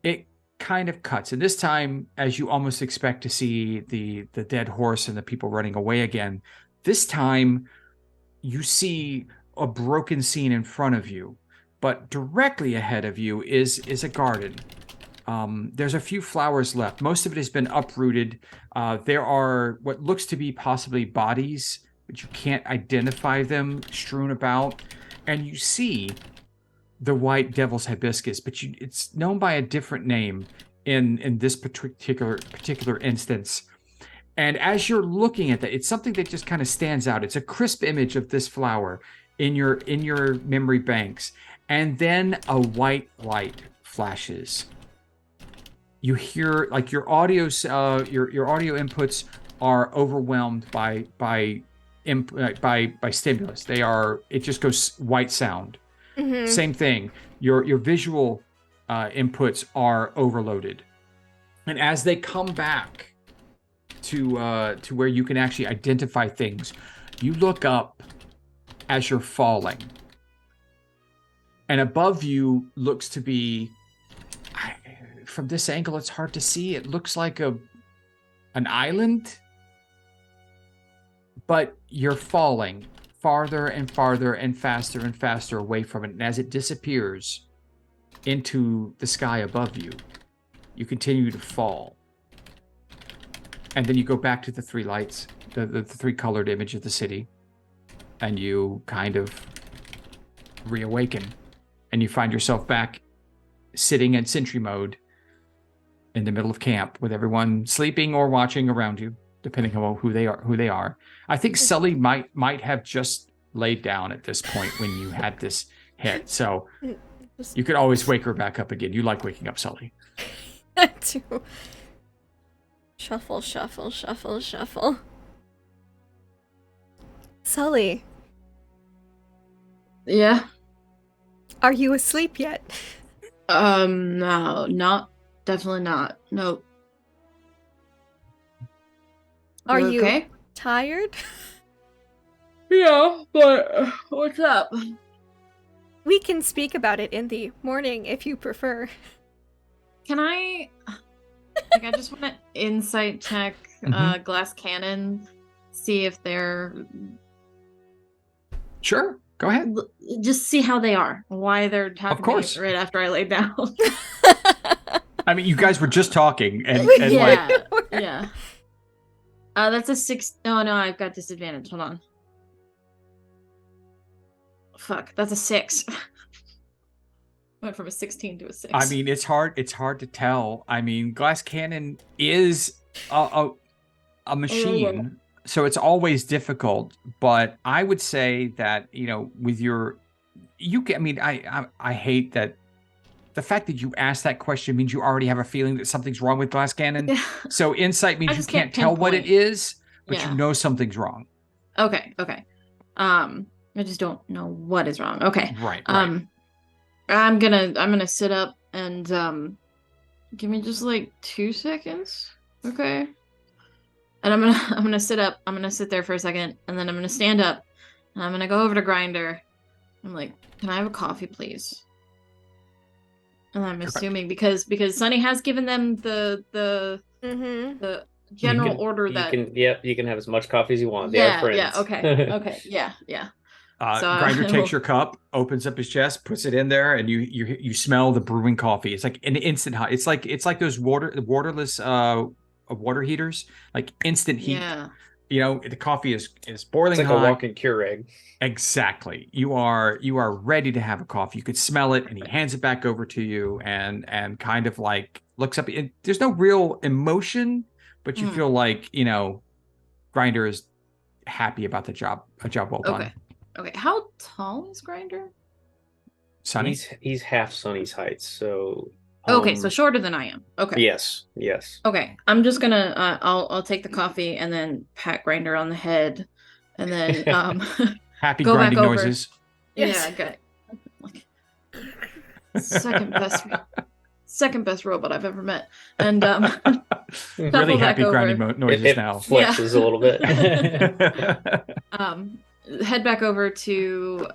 it kind of cuts. And this time, as you almost expect to see the dead horse and the people running away again, this time you see a broken scene in front of you, but directly ahead of you is a garden. There's a few flowers left. Most of it has been uprooted. There are what looks to be possibly bodies, but you can't identify them, strewn about. And you see the white devil's hibiscus, but it's known by a different name in this particular instance. And as you're looking at that, it's something that just kind of stands out. It's a crisp image of this flower in your memory banks. And then a white light flashes. You hear like your audio inputs are overwhelmed by stimulus. It just goes white sound. Same thing. Your visual inputs are overloaded. And as they come back to where you can actually identify things, you look up as you're falling, and above you looks to be, from this angle it's hard to see, it looks like an island, but you're falling farther and farther and faster away from it. And as it disappears into the sky above you, you continue to fall. And then you go back to the three lights, the three colored image of the city, and you kind of reawaken. And you find yourself back sitting in sentry mode in the middle of camp with everyone sleeping or watching around you, depending on who they are. I think Sully might have just laid down at this point when you had this hit. So you could always wake her back up again. You like waking up Sully. I do. Shuffle, shuffle, shuffle, shuffle. Sully, Yeah. are you asleep yet? No, definitely not. Nope. Are You you okay? tired? Yeah, but what's up? We can speak about it in the morning if you prefer. Can I I just want to insight check glass cannon, see if they're Sure, go ahead. just see how they are, why they're talking Of course. to me right after I laid down. I mean, you guys were just talking, and yeah, yeah. That's a 6. Oh no, I've got disadvantage. Hold on. Fuck, that's a 6. Went from a 16 to a 6. I mean, it's hard to tell. I mean, glass cannon is a machine, so it's always difficult. But I would say that with I hate that. The fact that you asked that question means you already have a feeling that something's wrong with glass cannon. So insight means you can't tell what it is, but you know something's wrong. Okay. I just don't know what is wrong. Okay. Right. I'm gonna sit up and give me just like 2 seconds. Okay. And I'm gonna sit up. I'm gonna sit there for a second, and then I'm gonna stand up, and I'm gonna go over to Grinder. I'm like, "Can I have a coffee, please?" And I'm assuming because Sunny has given them the general order that you can have as much coffee as you want. They are friends. okay, yeah. So Grinder I takes will- your cup, opens up his chest, puts it in there, and you smell the brewing coffee. It's like an instant hot. It's like those waterless water heaters, like instant heat. Yeah. You know, the coffee is boiling It's like hot. a walking Keurig. Exactly. You are ready to have a coffee. You could smell it, and he hands it back over to you, and kind of like looks up. There's no real emotion, but you feel like Grinder is happy about the job. A job well done. Okay. How tall is Grinder? Sunny. He's half Sunny's height, so Okay, so shorter than I am. Okay. Yes. Okay, I'm just gonna I'll take the coffee and then pat Grinder on the head, and then Happy go grinding back over. noises. Yes. Yeah, good. Second best robot I've ever met, and Really happy back grinding over. noises It now. flexes a little bit. Head back over to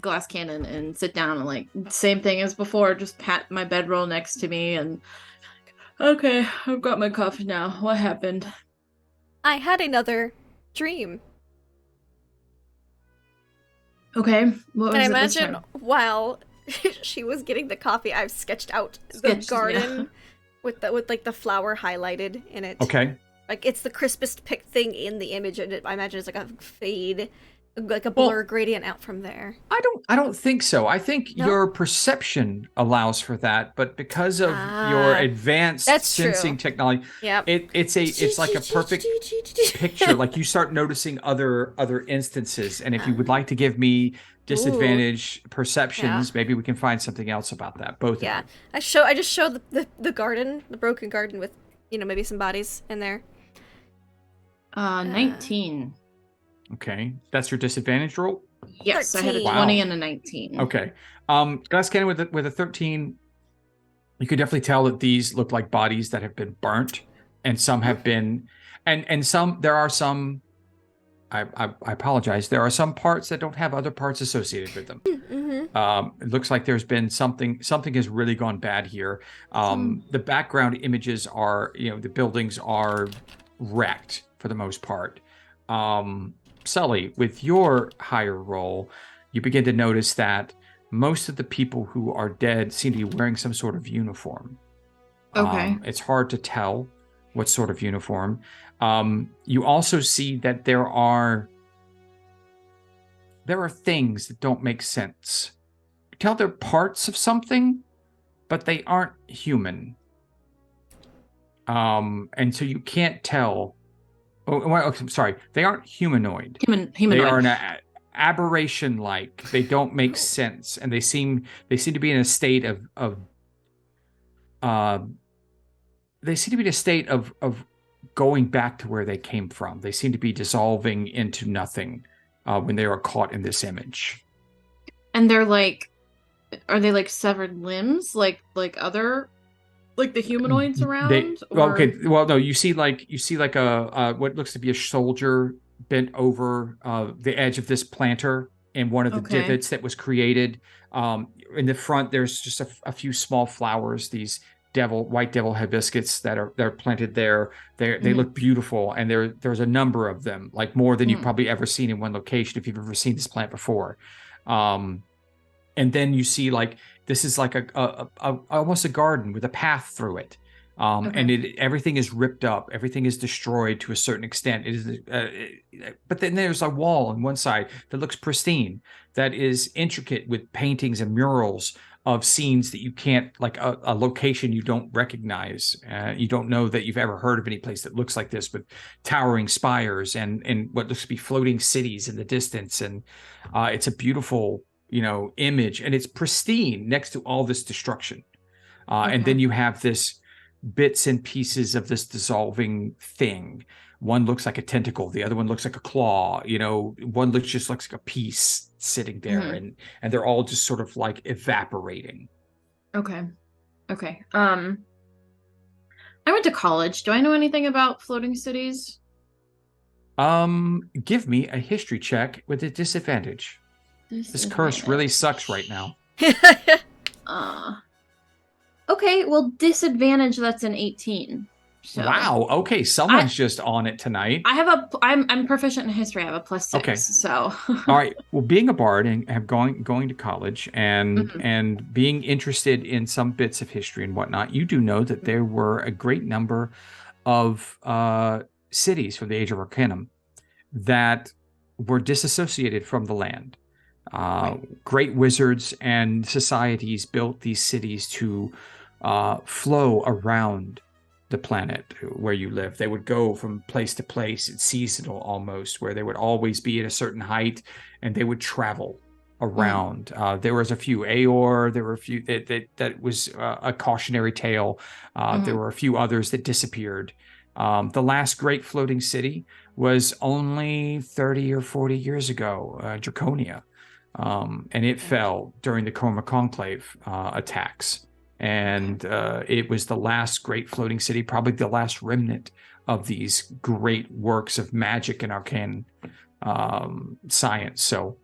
Glass Cannon and sit down and like same thing as before, just pat my bedroll next to me and okay, I've got my coffee now. What happened? I had another dream. Okay, what was And I it this imagine time? while she was getting the coffee, I've sketched out the Sketched, garden with like the flower highlighted in it. Okay. Like it's the crispest picked thing in the image, and I imagine it's like a fade, like a blur gradient out from there. I don't think so. I think No? your perception allows for that, but because of your advanced that's sensing true. technology, Yep. it's like a perfect picture. Like you start noticing other instances, and if you would like to give me disadvantage perceptions, maybe we can find something else about that. Both. Yeah, of them. I just showed the garden, the broken garden with maybe some bodies in there. 19. Okay, that's your disadvantage roll. Yes, 13. I had a 20 and a 19. Okay. Glass Cannon with a 13, you could definitely tell that these look like bodies that have been burnt, and some have been, and some there are some. I apologize. There are some parts that don't have other parts associated with them. It looks like there's been something has really gone bad here. The background images are, the buildings are wrecked for the most part. Sully, with your higher roll, you begin to notice that most of the people who are dead seem to be wearing some sort of uniform. Okay. It's hard to tell what sort of uniform. You also see that there are things that don't make sense. You tell they're parts of something, but they aren't human. And so you can't tell. I'm sorry. They aren't humanoid. Humanoid. They are an aberration-like. They don't make sense, and they seem to be in a state of going back to where they came from. They seem to be dissolving into nothing when they are caught in this image. And they're like, are they like severed limbs, like other, like the humanoids around? No. You see like a what looks to be a soldier bent over the edge of this planter in one of the divots that was created. In the front, there's just a few small flowers. These white devil hibiscus that are planted there. They look beautiful, and there's a number of them, like more than you've probably ever seen in one location if you've ever seen this plant before. And then you see like this is like a almost a garden with a path through it. And everything is ripped up, everything is destroyed to a certain extent. It is, but then there's a wall on one side that looks pristine, that is intricate with paintings and murals of scenes that you can't, like a location you don't recognize. You don't know that you've ever heard of any place that looks like this, with towering spires and what looks to be floating cities in the distance. And it's a beautiful, image, and it's pristine next to all this destruction. And then you have this bits and pieces of this dissolving thing. One looks like a tentacle, the other one looks like a claw. One looks like a piece sitting there, Mhm. and they're all just sort of like evaporating. Okay. Okay. I went to college. Do I know anything about floating cities? Give me a history check with a disadvantage. This curse really sucks right now. Uh, okay, well, disadvantage, that's an 18. So Wow. Okay, someone's just on it tonight. I'm proficient in history. I have a +6. Okay. So All right. Well, being a bard and have going to college and Mhm. and being interested in some bits of history and whatnot, you do know that there were a great number of cities from the Age of Arcanum that were disassociated from the land. Great wizards and societies built these cities to flow around the planet where you live. They would go from place to place. It's seasonal almost, where they would always be at a certain height and they would travel around. There was a few Aor, there were a few that was a cautionary tale. There were a few others that disappeared. The last great floating city was only 30 or 40 years ago, Draconia. And it fell during the Chroma Conclave attacks. And it was the last great floating city, probably the last remnant of these great works of magic and arcane science. So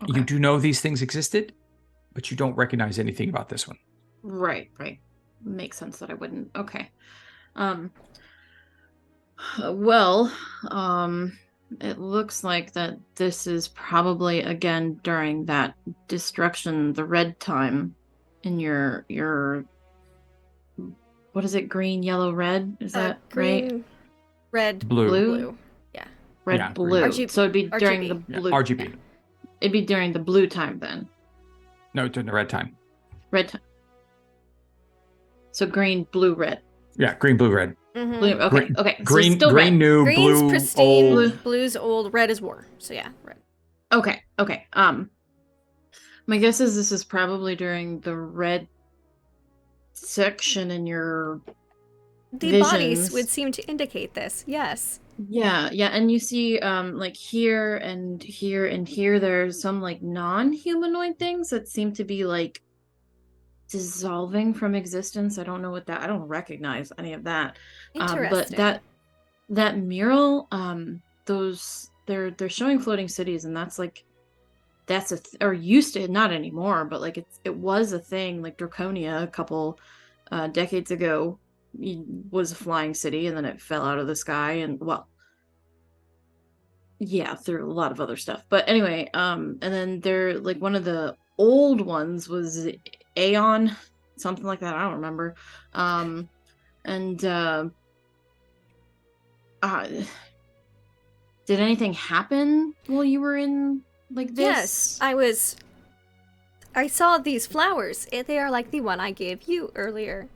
you do know these things existed, but you don't recognize anything about this one. Right. Makes sense that I wouldn't. Okay. It looks like that this is probably again during that destruction, the red time in your what is it, green, yellow, red? Is that right? Green, red, Blue. Yeah. Red, Yeah, blue. RGB. So it'd be during RGB. the blue. RGB. yeah. It'd be during the blue time then. No, during the red time. Red time. So green, blue, red. Yeah, green, blue, red. Mhm. Blue. Okay. Green- Okay. So Green, still green, red. new, Green's blue, pristine, old. blue's old, red is war. So yeah, red. Okay. My guess is this is probably during the red section in your The bodies visions. would seem to indicate this. Yes. Yeah, and you see like here and here and here there's some like non-humanoid things that seem to be like dissolving from existence. I don't know what that, I don't recognize any of that. But Interesting. that mural, those they're showing floating cities, and that's like or used to, not anymore, but like it was a thing. Like Draconia a couple decades ago was a flying city, and then it fell out of the sky, and well, yeah, through a lot of other stuff. But anyway, and then there, like, one of the old ones was Aeon, something like that, I don't remember. And did anything happen while you were in like this? Yes, I saw these flowers. They are like the one I gave you earlier.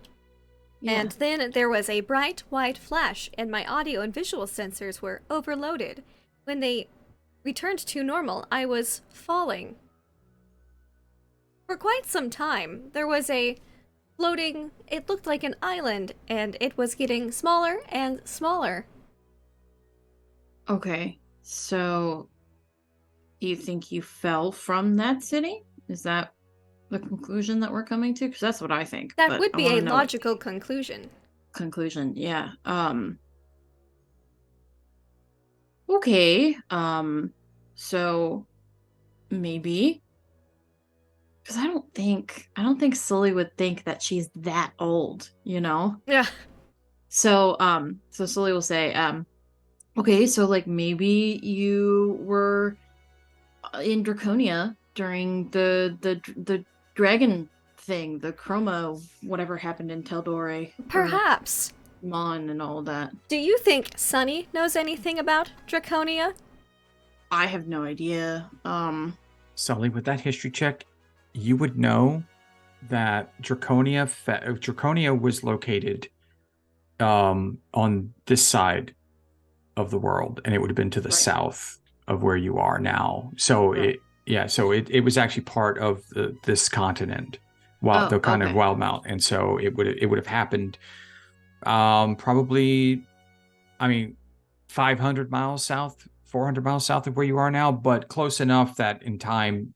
Yeah. And then there was a bright white flash, and my audio and visual sensors were overloaded. When they returned to normal, I was falling. For quite some time, there was a floating, it looked like an island, and it was getting smaller and smaller. Okay, so do you think you fell from that city? Is that the conclusion that we're coming to? Because that's what I think. That but would I be wanna a know logical conclusion. conclusion. Yeah. Okay. So maybe, because I don't think Sully would think that she's that old, you know? Yeah. So Sully will say, okay, so like maybe you were in Draconia during the dragon thing, the chroma, whatever happened in tal'dorei. Perhaps. Mon and all that. Do you think Sunny knows anything about Draconia? I have no idea. Sully, with that history check, you would know that Draconia was located on this side of the world, and it would have been to the south of where you are now. So it was actually part of this continent, the kind of Wildmount, and so it would have happened. Probably, I mean, 500 miles south, 400 miles south of where you are now, but close enough that in time,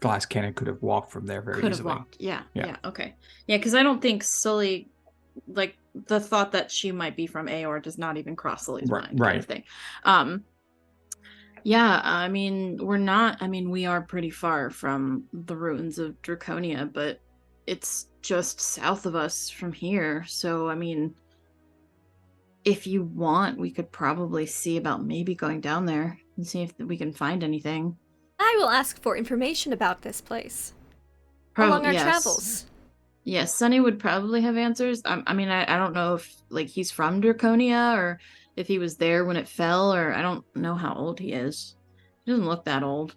Glass Cannon could have walked from there very Could have easily. walked. Yeah. Yeah. Okay. Yeah, because I don't think Sully, like the thought that she might be from Aor does not even cross Sully's mind, kind of thing. Yeah, I mean, we are pretty far from the ruins of Draconia, but it's just south of us from here. So, I mean, if you want, we could probably see about maybe going down there and see if we can find anything. I will ask for information about this place along our travels. Yes, Sunny would probably have answers. I don't know if like he's from Draconia or if he was there when it fell, or I don't know how old he is. He doesn't look that old,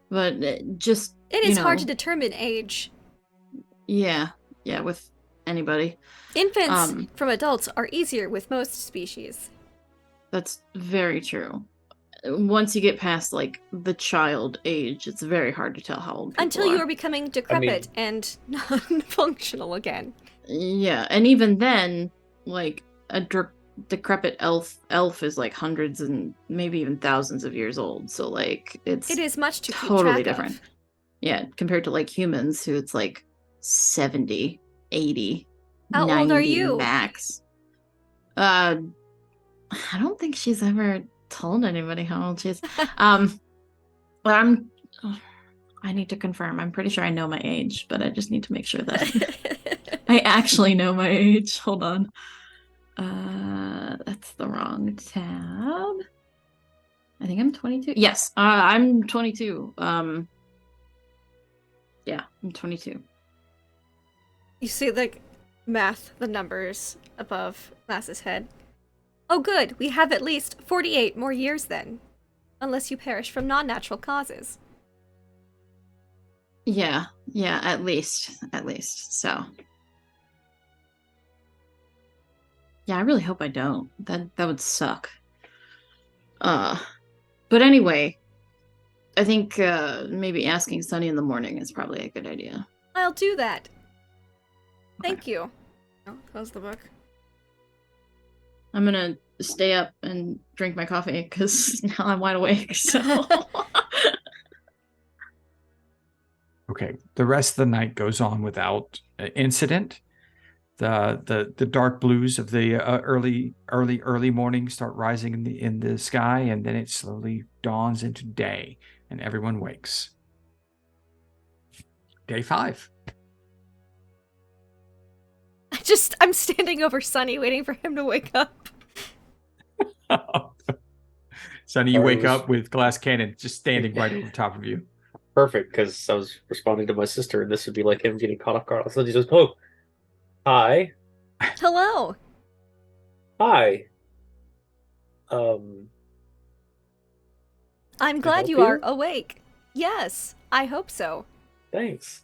but it is hard to determine age. Yeah, with anybody. Infants from adults are easier with most species. That's very true. Once you get past like the child age, it's very hard to tell how old people until you are becoming decrepit and non-functional again. Yeah, and even then, like a decrepit elf is like hundreds and maybe even thousands of years old. So like it is much to totally keep track different. Yeah, compared to like humans who it's like 70, 80, how 90 old are you? Max. I don't think she's ever told anybody how old she is. But I need to confirm. I'm pretty sure I know my age, but I just need to make sure that I actually know my age. Hold on. That's the wrong tab. I think I'm 22. Yes, I'm 22. Yeah, I'm 22. You see the numbers above Glass's head. Oh good, we have at least 48 more years then. Unless you perish from non-natural causes. Yeah, at least. So. Yeah, I really hope I don't. That would suck. But anyway, I think maybe asking Sunny in the morning is probably a good idea. I'll do that. Thank you. Oh, close the book. I'm gonna stay up and drink my coffee because now I'm wide awake. So. Okay, the rest of the night goes on without incident. The dark blues of the early morning start rising in the sky, and then it slowly dawns into day, and everyone wakes. Day 5. I'm standing over Sunny, waiting for him to wake up. Sunny, you wake up with Glass Cannon just standing right over top of you. Perfect, because I was responding to my sister, and this would be like him getting caught off guard. So he just, oh, hi. Hello. Hi. I'm glad you are awake. Yes, I hope so. Thanks.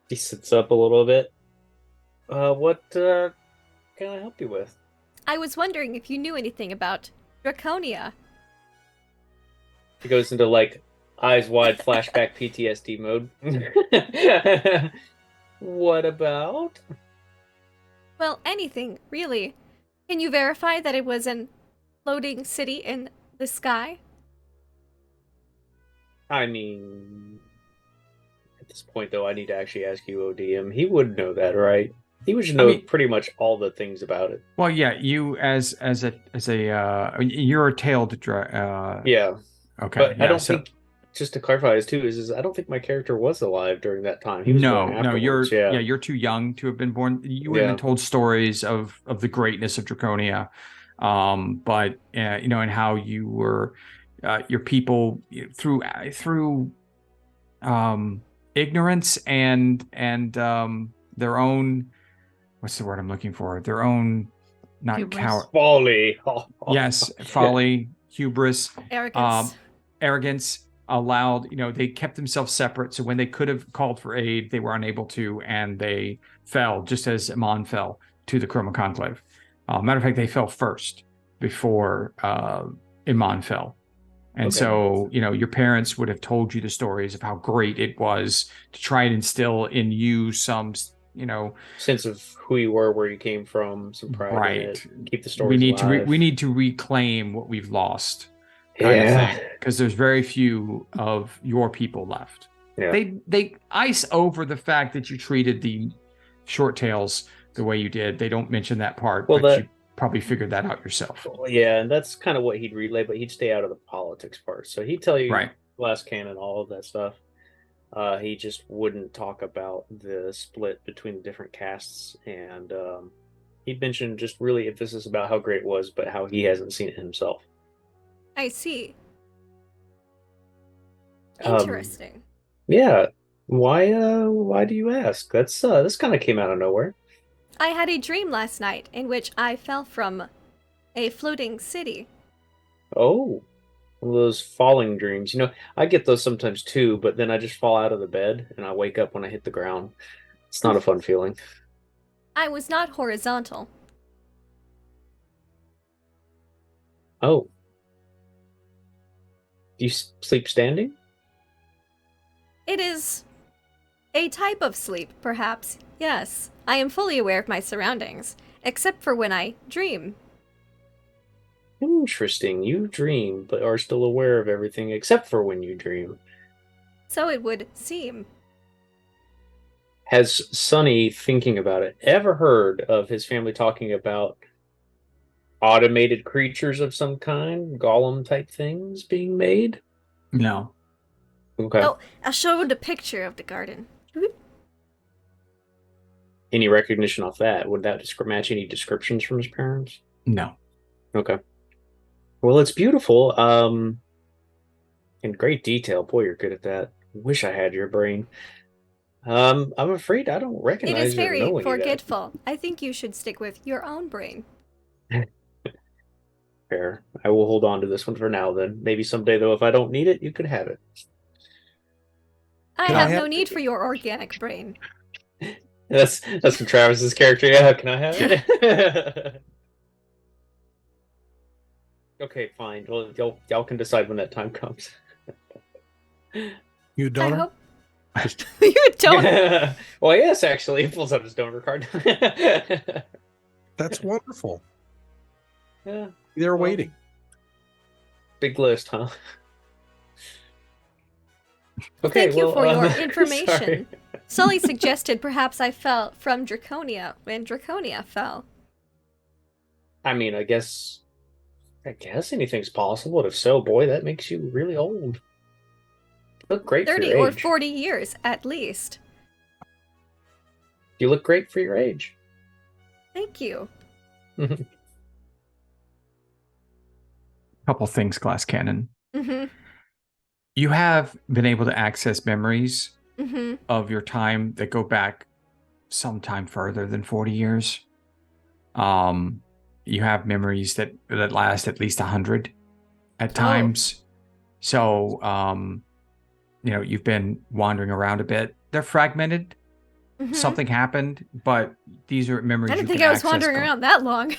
He sits up a little bit. What can I help you with? I was wondering if you knew anything about Draconia. He goes into like eyes wide flashback PTSD mode. What about? Well, anything, really. Can you verify that it was an floating city in the sky? I mean, at this point, though, I need to actually ask you, ODM. He would know that, right? He would know pretty much all the things about it. Well, yeah, you as a you're a tailed yeah. Okay. But yeah, I don't think, just to clarify this too, is I don't think my character was alive during that time. He was born afterwards. you're too young to have been born. You would have been told stories of the greatness of Draconia, but and how you were your people through ignorance and their own, what's the word I'm looking for? Their own, not coward, folly. Yes, folly, hubris, Arrogance. allowed, they kept themselves separate. So when they could have called for aid, they were unable to, and they fell, just as Amon fell to the Chroma Conclave. Matter of fact, they fell first before Iman fell. And so, your parents would have told you the stories of how great it was to try and instill in you some sense of who you were, where you came from, some pride in right. it, keep the stories alive. We need to reclaim what we've lost, kind of thing, because there's very few of your people left. Yeah. They ice over the fact that you treated the short tails the way you did. They don't mention that part, but you probably figured that out yourself. Yeah, and that's kind of what he'd relay, but he'd stay out of the politics part. So he'd tell you Right. Glass Cannon, all of that stuff. He just wouldn't talk about the split between the different castes, and he'd mention just really emphasis about how great it was, but how he hasn't seen it himself. I see. Interesting. Yeah. Why do you ask? That's this kind of came out of nowhere. I had a dream last night in which I fell from a floating city. Oh, one of those falling dreams. I get those sometimes too, but then I just fall out of the bed and I wake up when I hit the ground. It's not a fun feeling. I was not horizontal. Oh. Do you sleep standing? It is a type of sleep, perhaps. Yes, I am fully aware of my surroundings, except for when I dream. Interesting. You dream, but are still aware of everything except for when you dream. So it would seem. Has Sonny, thinking about it, ever heard of his family talking about automated creatures of some kind, golem type things being made? No. Okay. Oh, I'll show the picture of the garden. Any recognition off that? Would that match any descriptions from his parents? No. Okay. Well, it's beautiful. In great detail. Boy, you're good at that. Wish I had your brain. I'm afraid I don't recognize It is or know very any forgetful. I think you should stick with your own brain. Fair. I will hold on to this one for now then. Maybe someday, though, if I don't need it, you could have it. I have no need for your organic brain. That's from Travis's character. Yeah, can I have it? Okay, fine. Well, y'all can decide when that time comes. You I don't? hope you don't. Well, yes, actually, he pulls out his donor card. That's wonderful. Yeah, They're waiting. big list, huh? Well, thank you for your sorry. information. Sully suggested perhaps I fell from Draconia when Draconia fell. I mean, I guess anything's possible. But if so, boy, that makes you really old. You look great for 30 your or age. 40 years, at least. You look great for your age. Thank you. Couple things, Glass Cannon. Mm-hmm. You have been able to access memories Mm-hmm. of your time that go back sometime further than 40 years. You have memories that last at least 100 at times. So, you've been wandering around a bit. They're fragmented. Mm-hmm. Something happened, but these are memories. I didn't you think can I was access wandering around that long.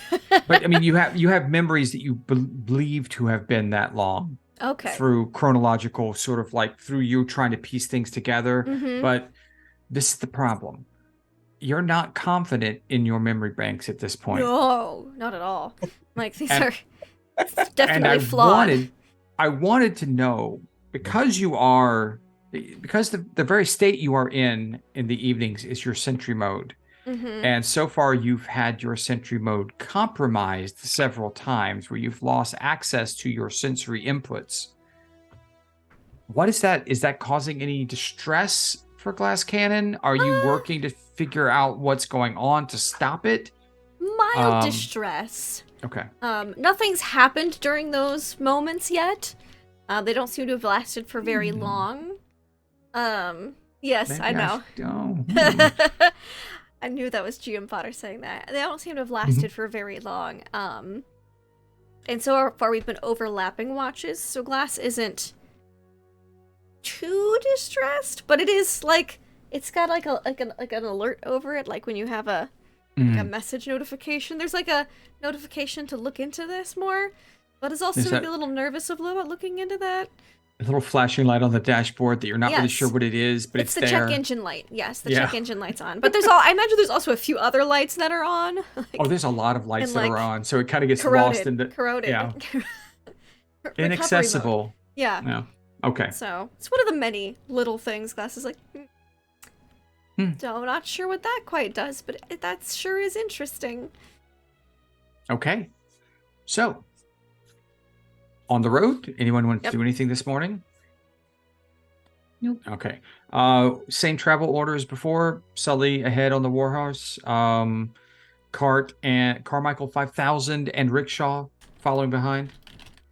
But I mean, you have memories that you believe to have been that long. Okay. Through chronological, sort of like through you trying to piece things together. Mm-hmm. But this is the problem. You're not confident in your memory banks at this point. No, not at all. Like, these And- are definitely flawed. I wanted to know, because the very state you are in the evenings is your sentry mode. Mm-hmm. And so far, you've had your sentry mode compromised several times where you've lost access to your sensory inputs. What is that? Is that causing any distress for Glass Cannon? Are you working to figure out what's going on to stop it? Mild distress. Okay. Nothing's happened during those moments yet. They don't seem to have lasted for very long. Yes, Maybe I know. I knew that was GM Potter saying that. They don't seem to have lasted for very long. And so far we've been overlapping watches, so Glass isn't too distressed, but it is like it's got like an alert over it, like when you have a message notification. There's like a notification to look into this more, but is also Is maybe that- a little nervous of looking into that. A little flashing light on the dashboard that you're not really Yes. sure what it is, but it's the there. check engine light. Yes, the Yeah. check engine light's on. But I imagine there's also a few other lights that are on. Like, Oh, there's a lot of lights and, that are like, on, so it kind of gets lost in the corroded. yeah, Recovery mode. inaccessible. Yeah. Yeah. Okay. So it's one of the many little things Glass is like, so not sure what that quite does, but that sure is interesting. Okay. So, on the road, anyone want to do anything this morning? Nope. Okay. Same travel orders before. Sully ahead on the Warhorse. Cart and Carmichael 5000 and Rickshaw following behind.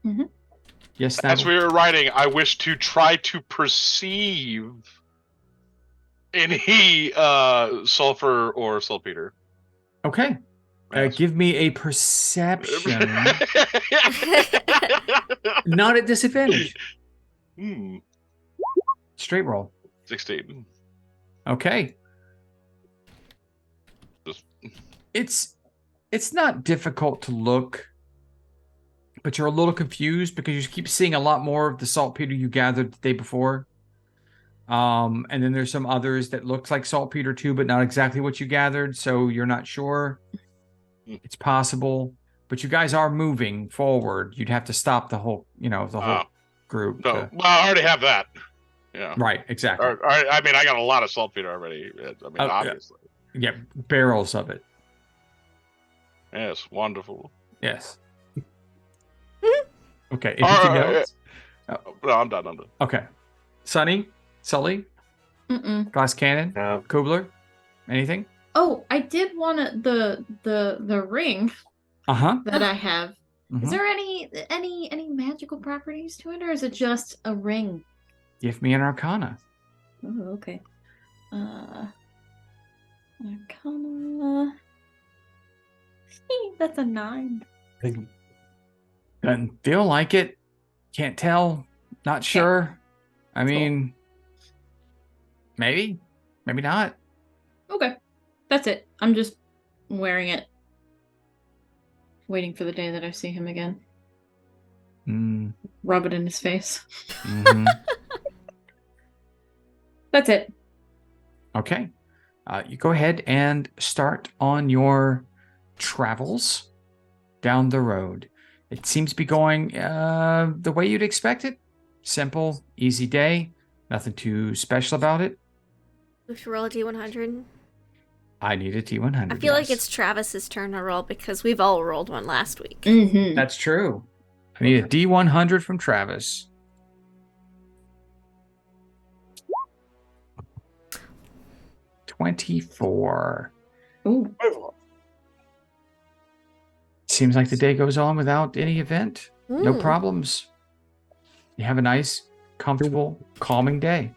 Mhm. Yes, As Snapple? we were riding, I wish to try to perceive any sulfur or saltpeter. Okay. Yes. Give me a perception. Not at disadvantage. Straight roll. 16. Okay. Just- It's not difficult to look, but you're a little confused because you keep seeing a lot more of the saltpeter you gathered the day before. And then there's some others that looks like saltpeter too, but not exactly what you gathered, so you're not sure. It's possible, but you guys are moving forward. You'd have to stop the whole, group. No, well, I already have that. Yeah. Right, exactly. I mean, I got a lot of saltpeter already. I mean, Yeah. obviously. Yeah, barrels of it. Yes, wonderful. Yes. Okay. Anything else? No, I'm done. Okay. Sully, Mm-mm. Glass Cannon, Kubler, anything? Oh, I did want the ring that I have. Mhm. Is there any magical properties to it, or is it just a ring? Give me an Arcana. Oh, okay. Arcana. That's a 9. Doesn't feel like it. Can't tell. Not sure. I mean, maybe not. Okay. That's it. I'm just wearing it. Waiting for the day that I see him again. Rub it in his face. Mm-hmm. That's it. Okay. You go ahead and start on your travels down the road. It seems to be going the way you'd expect it. Simple, easy day. Nothing too special about it. We should roll a D100. I need a T100. I feel like yes. it's Travis's turn to roll because we've all rolled one last week. Mm-hmm. That's true. I need a D100 from Travis. $24. Ooh. Seems like the day goes on without any event. No Mm. problems. You have a nice, comfortable, calming day.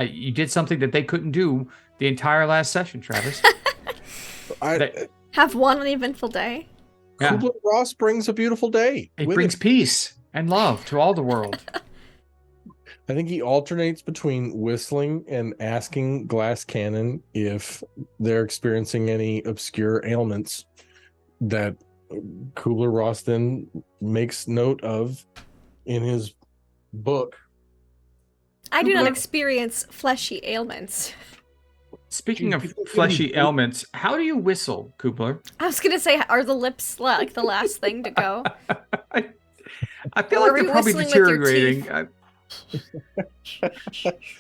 You did something that they couldn't do the entire last session, Travis. Have one uneventful day. Yeah. Kubler-Ross brings a beautiful day. It with brings it. peace and love to all the world. I think he alternates between whistling and asking Glass Cannon if they're experiencing any obscure ailments that Kubler-Ross then makes note of in his book. I do not Kubler- experience fleshy ailments. Speaking of fleshy ailments, how do you whistle, Kubler? I was gonna say, are the lips like the last thing to go? I feel Or like are they're you probably whistling with your deteriorating.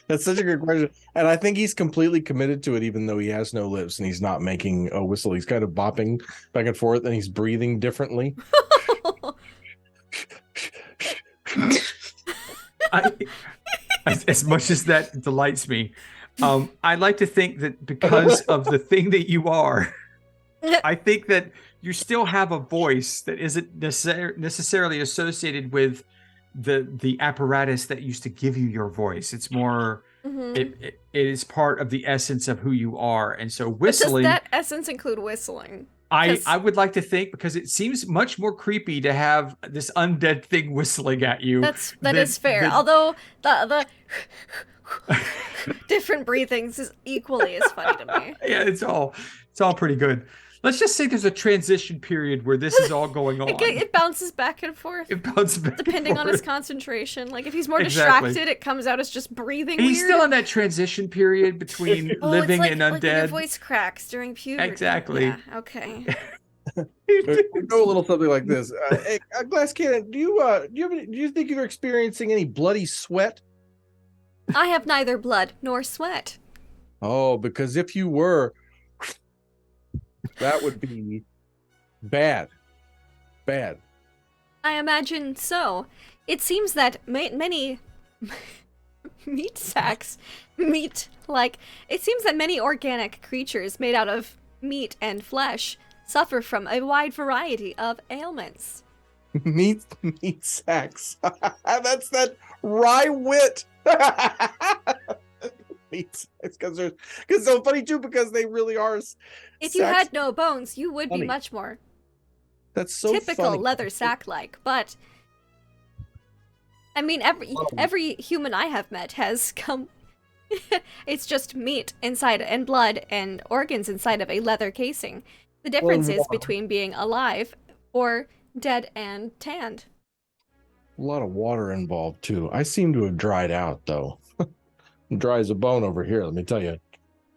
That's such a good question. And I think he's completely committed to it, even though he has no lips and he's not making a whistle. He's kind of bopping back and forth and he's breathing differently. As much as that delights me, I like to think that because of the thing that you are, I think that you still have a voice that isn't necessarily associated with the apparatus that used to give you your voice. It's more, Mhm. it is part of the essence of who you are. And so But whistling, does that essence include whistling? I would like to think, because it seems much more creepy to have this undead thing whistling at you. That than- is fair. than- Although the different breathings is equally as funny to me. Yeah, it's all pretty good. let's just say there's a transition period where this is all going on. It bounces back and forth. It bounces back depending and on his forth. concentration. Like if he's more Exactly. distracted, it comes out as just breathing He's weird. still in that transition period between living it's and like when your undead. voice cracks during puberty. Exactly. Yeah, okay. We go a little something like this. Hey, Glass Cannon, do you think you're experiencing any bloody sweat? I have neither blood nor sweat. Oh, because if you were, that would be bad. Bad. I imagine so. It seems that many it seems that many organic creatures made out of meat and flesh suffer from a wide variety of ailments. meat sacks. That's that wry wit. Meat sacks, because so funny too, because they really are. If you had no bones, you would be Funny. much more That's so typical funny. leather sack-like, but I mean, every human I have met has come. It's just meat inside and blood and organs inside of a leather casing. The difference is between being alive or dead and tanned. A lot of water involved too. I seem to have dried out though. I'm dry as a bone over here, let me tell you.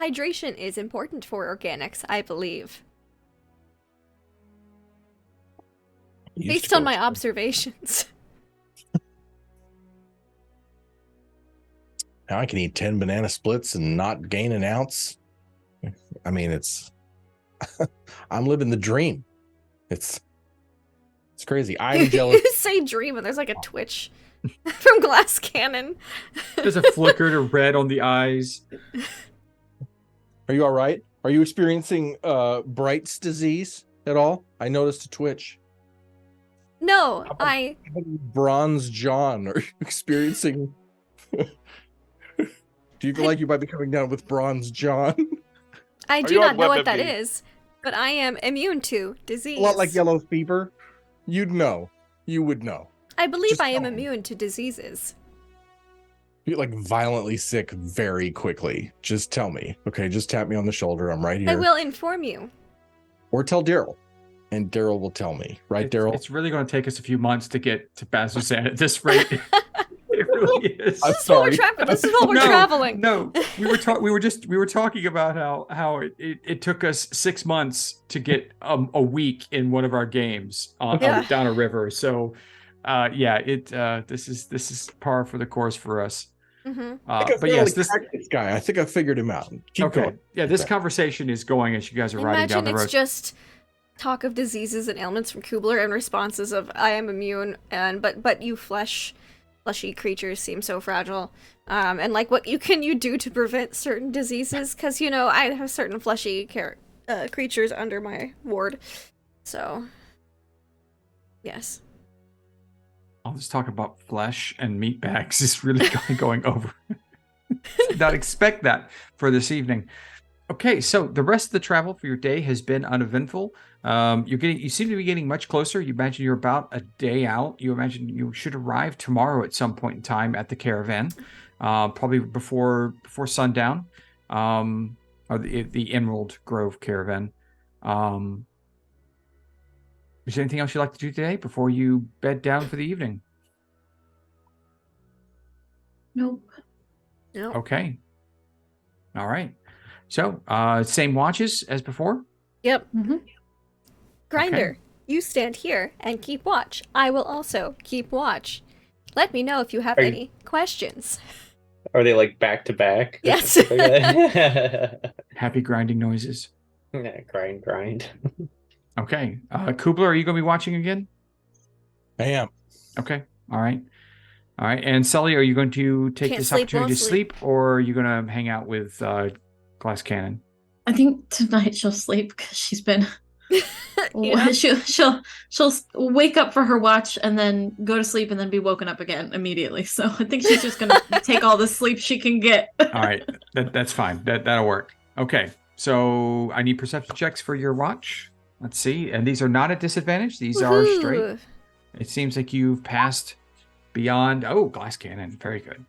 Hydration is important for organics, I believe. Based on my observations. Now I can eat 10 banana splits and not gain an ounce. I mean, it's I'm living the dream. It's crazy. I'm jealous. You say dream and there's like a twitch from Glass Cannon. There's a flicker to red on the eyes. Are you all right? Are you experiencing Bright's disease at all? I noticed a twitch. No, Bronze John, are you experiencing? Do you feel like you might be coming down with Bronze John? I do you not on know what that WebMD? is, but I am immune to disease. A lot like yellow fever. You'd know. You would know. I believe Just I am tell me. immune to diseases. You get like violently sick very quickly. Just tell me. Okay, just tap me on the shoulder. I'm right here. I will inform you. Or tell Daryl. And Daryl will tell me. Right, Daryl? It's really going to take us a few months to get to Bazzoxan at this rate. It really is. I'm This is while we're sorry. This is while we're traveling. No, we were talking about how it took us 6 months to get a week in one of our games down a river. So, this is par for the course for us. Mm-hmm. But yes, this guy. I think I figured him out. Keep going. Yeah, this conversation is going as you guys are riding Imagine down the road. it's just talk of diseases and ailments from Kubler and responses of I am immune and but you fleshy creatures seem so fragile. And like what can you do to prevent certain diseases? Because I have certain fleshy creatures under my ward. So yes. All this talk about flesh and meat bags is really going over. Did not expect that for this evening. Okay, so the rest of the travel for your day has been uneventful. You seem to be getting much closer. You imagine you're about a day out. You imagine you should arrive tomorrow at some point in time at the caravan, probably before sundown, or the Emerald Grove caravan. Is there anything else you'd like to do today before you bed down for the evening? Nope. No. Okay. All right. So, same watches as before? Yep. Mm-hmm. Grinder, you stand here and keep watch. I will also keep watch. Let me know if you have any questions. Are they like back to back? Yes. Happy grinding noises. Yeah, grind. Okay. Kubler, are you going to be watching again? I am. Okay. All right. And Sully, are you going to take Can't this sleep, opportunity to won't sleep, or are you going to hang out with Glass Cannon? I think tonight she'll sleep because she's been. Yeah. She'll wake up for her watch and then go to sleep and then be woken up again immediately. So I think she's just gonna take all the sleep she can get. All right. That's fine. That'll work. Okay. So I need perception checks for your watch. Let's see. And these are not at disadvantage. These are straight. Woohoo. It seems like you've passed beyond. Oh, Glass Cannon. Very good.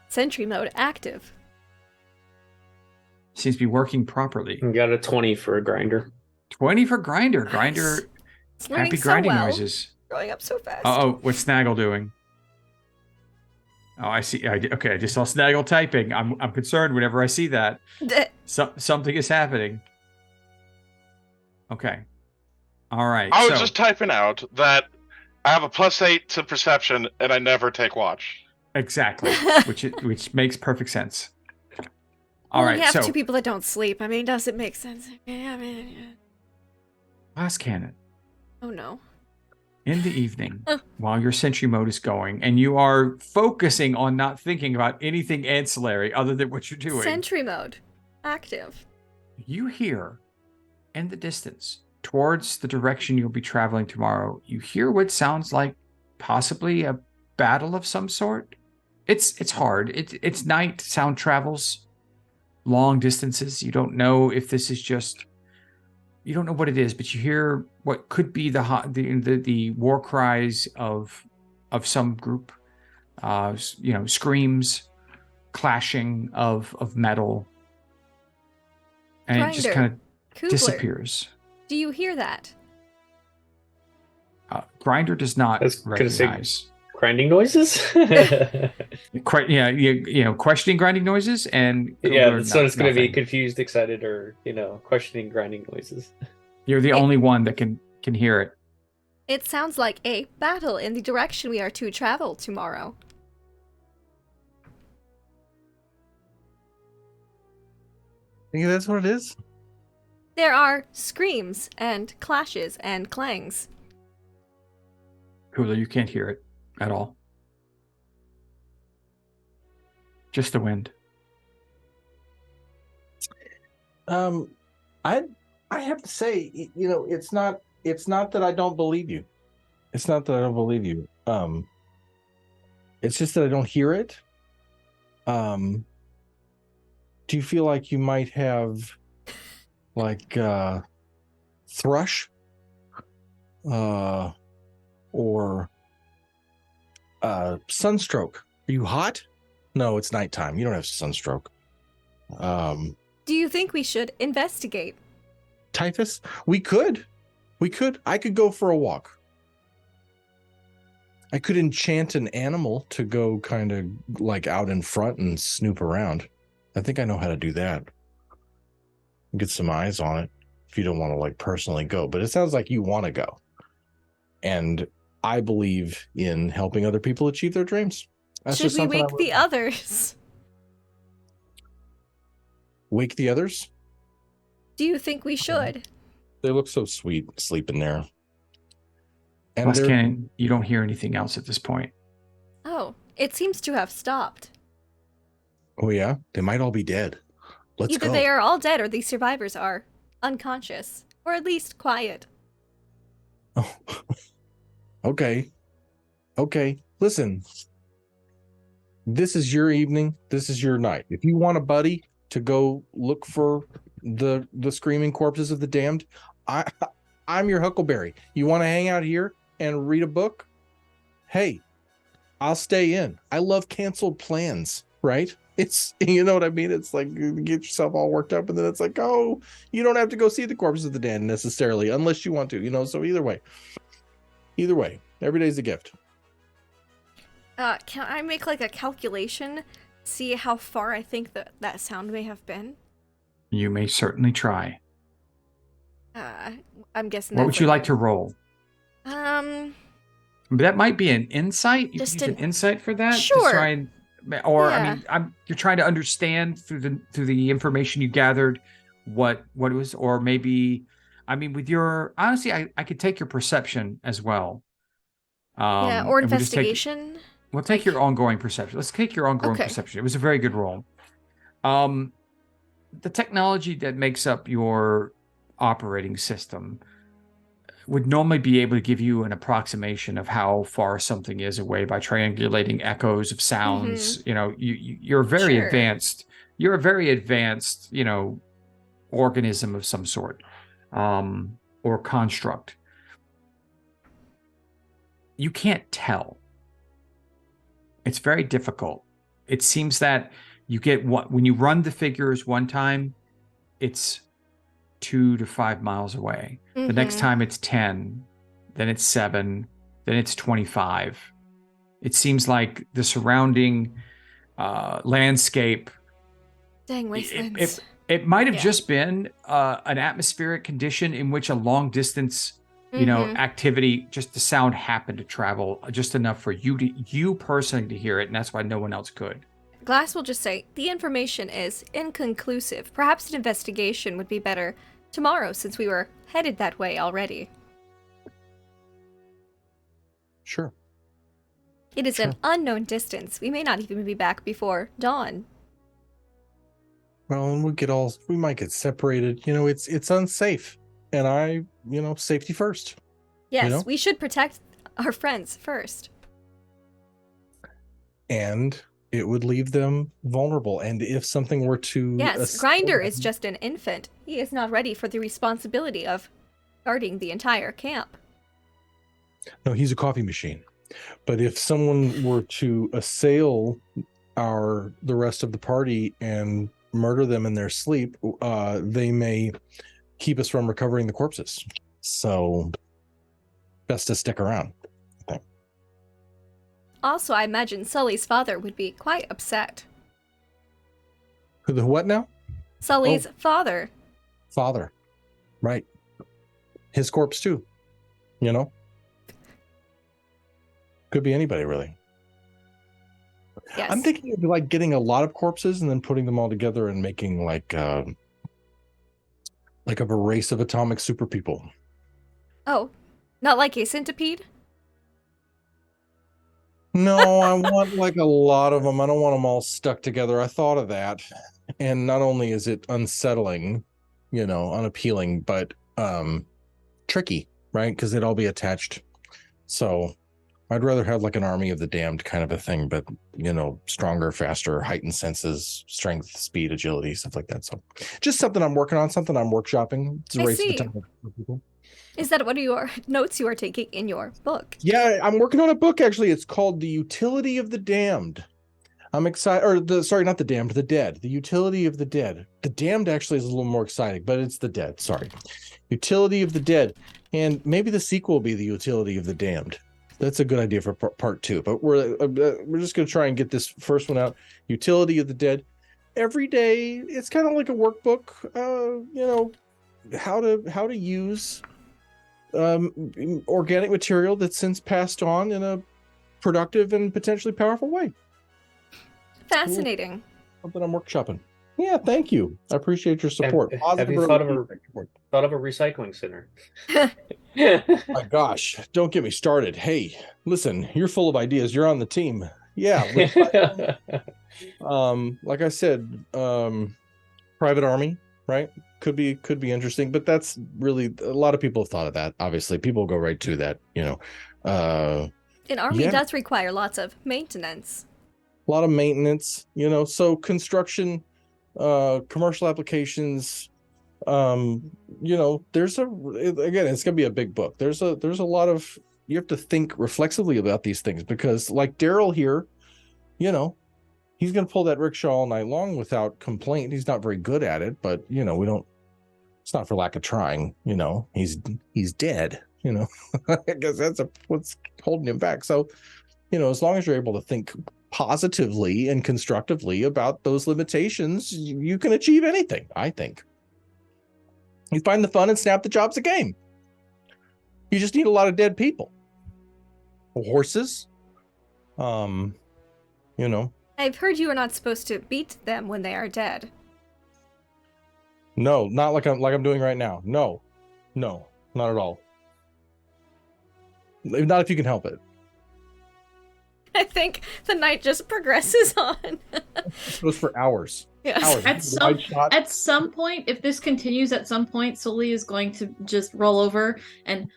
Sentry mode active. Seems to be working properly. You got a 20 for a grinder. 20 for Grinder. Nice. Grinder, It's learning happy so grinding well. noises. Growing up so fast. Growing up so fast. Growing up so fast. Oh, what's Snaggle doing? Oh, I see. Okay, I just saw Snaggle typing. I'm concerned whenever I see that. Something is happening. Okay. All right. I was just typing out that I have a +8 to perception, and I never take watch. Exactly, which makes perfect sense. All Well, right. we have So, two people that don't sleep. I mean, does it make sense? I mean, yeah. Glass Cannon. Oh no. In the evening, while your sentry mode is going, and you are focusing on not thinking about anything ancillary other than what you're doing, Sentry mode. Active. you hear in the distance, towards the direction you'll be traveling tomorrow, you hear what sounds like possibly a battle of some sort. It's hard. It's night. Sound travels long distances. You don't know if this is just. You don't know what it is, but you hear what could be the war cries of some group. Screams, clashing of metal, and it just Grinder. kind of Coogler. disappears. Do you hear that? Grinder does not That's gonna say- recognize. Grinding noises? Questioning grinding noises, and Yeah, so it's going to be nothing. confused, excited, or, questioning grinding noises. You're the only one that can hear it. It sounds like a battle in the direction we are to travel tomorrow. Think that's what it is? There are screams and clashes and clangs. Hula, you can't hear it at all. Just the wind. I have to say, it's not that I don't believe you. It's not that I don't believe you. It's just that I don't hear it. Do you feel like you might have like thrush or sunstroke? Are you hot? No, it's nighttime. You don't have sunstroke. Do you think we should investigate? Typhus? We could. I could go for a walk. I could enchant an animal to go kind of like out in front and snoop around. I think I know how to do that. Get some eyes on it if you don't want to like personally go, but it sounds like you want to go. And I believe in helping other people achieve their dreams. That's Should just we something wake the others? Wake the others? Do you think we should? They look so sweet sleeping there. And Plus, they're- Cannon, you don't hear anything else at this point. Oh, it seems to have stopped. Oh yeah, they might all be dead. Let's Either go. they are all dead or the survivors are unconscious, or at least quiet. Oh. Okay. Listen. This is your evening. This is your night. If you want a buddy to go look for the screaming corpses of the damned, I'm your Huckleberry. You want to hang out here and read a book? Hey, I'll stay in. I love canceled plans, right? It's, you know what I mean? It's like you get yourself all worked up and then it's like, oh, you don't have to go see the corpses of the damned necessarily unless you want to, so either way, every day's a gift. Can I make like a calculation? See how far I think that sound may have been? You may certainly try. I'm guessing. What would you like to roll? That might be an insight. You Just can use an- an insight for that. Sure. To try and, or Yeah. I mean, you're trying to understand through the information you gathered what it was, or maybe, I mean, with your honestly, I could take your perception as well. Yeah, or and investigation. We'll take your ongoing perception. Let's take your ongoing Okay. perception. It was a very good roll. The technology that makes up your operating system would normally be able to give you an approximation of how far something is away by triangulating echoes of sounds. You're very Sure. advanced. You're a very advanced, organism of some sort, or construct. You can't tell. It's very difficult. It seems that you get when you run the figures one time, it's 2 to 5 miles away. The next time it's 10, then it's 7, then it's 25. It seems like the surrounding landscape, Dang wastelands. it might have just been an atmospheric condition in which a long distance, activity, just the sound happened to travel just enough for you personally to hear it, and that's why no one else could. Glass will just say, the information is inconclusive. Perhaps an investigation would be better tomorrow, since we were headed that way already. Sure. It is an unknown distance. We may not even be back before dawn. Well, and we might get separated. It's unsafe. And safety first. Yes, we should protect our friends first. And it would leave them vulnerable. And if something were to... Yes, Grinder is just an infant. He is not ready for the responsibility of guarding the entire camp. No, he's a coffee machine. But if someone were to assail the rest of the party and murder them in their sleep, they may keep us from recovering the corpses. So best to stick around. Okay. Also, I imagine Sully's father would be quite upset. The what now? Sully's father. Father. Right. His corpse too. Could be anybody, really. Yes. I'm thinking of like getting a lot of corpses and then putting them all together and making like of a race of atomic super people. Oh, not like a centipede? No, I want like a lot of them. I don't want them all stuck together. I thought of that. And not only is it unsettling, unappealing, but tricky, right? Because they'd all be attached. So I'd rather have like an army of the damned kind of a thing, but stronger, faster, heightened senses, strength, speed, agility, stuff like that. So just something I'm working on, something I'm workshopping to race the time for people. Is that one of your notes you are taking in your book? Yeah, I'm working on a book actually. It's called The Utility of the Damned. I'm excited, sorry, not the damned, the dead. The Utility of the Dead. The damned actually is a little more exciting, but it's the dead. Sorry. Utility of the Dead. And maybe the sequel will be The Utility of the Damned. That's a good idea for part 2, but we're just going to try and get this first one out. Utility of the Dead. Every day, it's kind of like a workbook. How to use organic material that's since passed on in a productive and potentially powerful way. Fascinating. Something I'm workshopping. Yeah, thank you. I appreciate your support. Have you thought of a recycling center? My gosh, don't get me started. Hey, listen, you're full of ideas. You're on the team. Yeah. Like I said, private army, right? Could be interesting, but that's really a lot of people have thought of that. Obviously, people go right to that. An army does require lots of maintenance. A lot of maintenance, so construction, commercial applications, it's gonna be a big book. There's a lot of, you have to think reflexively about these things, because like Daryl here, he's gonna pull that rickshaw all night long without complaint. He's not very good at it, but it's not for lack of trying. He's dead. I guess that's what's holding him back. So as long as you're able to think positively and constructively about those limitations, you can achieve anything, I think. You find the fun and snap the job's a game. You just need a lot of dead people. Horses. I've heard you are not supposed to beat them when they are dead. No, not like I'm doing right now. No, not at all. Not if you can help it. I think the night just progresses on. It goes for hours. Yes. Hours. At some point, if this continues, Sully is going to just roll over and,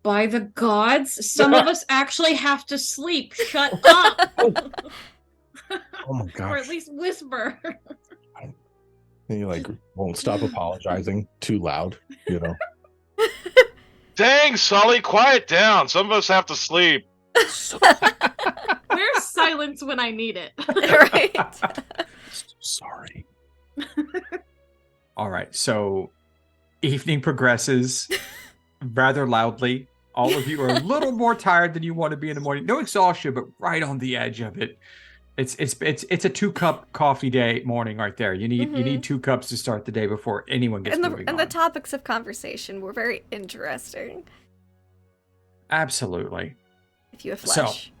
by the gods, some of us actually have to sleep. Shut up. Oh my gosh. Or at least whisper. And you won't stop apologizing too loud, Dang, Sully, quiet down. Some of us have to sleep. Where's silence when I need it? Right. Sorry. All right. So Evening progresses rather loudly. All of you are a little more tired than you want to be in the morning. No exhaustion, but right on the edge of it. It's a 2-cup coffee day morning right there. You need 2 cups to start the day before anyone gets moving And on. the topics of conversation were very interesting. Absolutely. If you have flesh.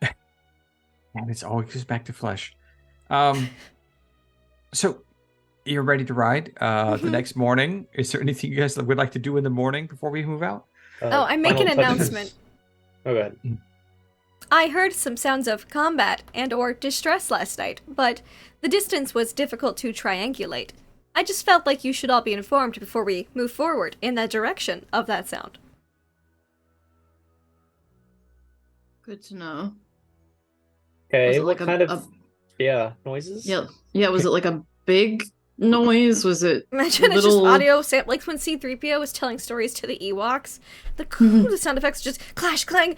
And it's always just back to flesh. So you're ready to ride the next morning. Is there anything you guys would like to do in the morning before we move out? I'm making an announcement. Oh, go ahead. I heard some sounds of combat and or distress last night, but the distance was difficult to triangulate. I just felt like you should all be informed before we move forward in that direction of that sound. Good to know. Okay, Was it what like kind of noises? Yeah. Was it like a big noise? Was it Imagine it's just audio, like when C-3PO was telling stories to the Ewoks. The sound effects just clash, clang,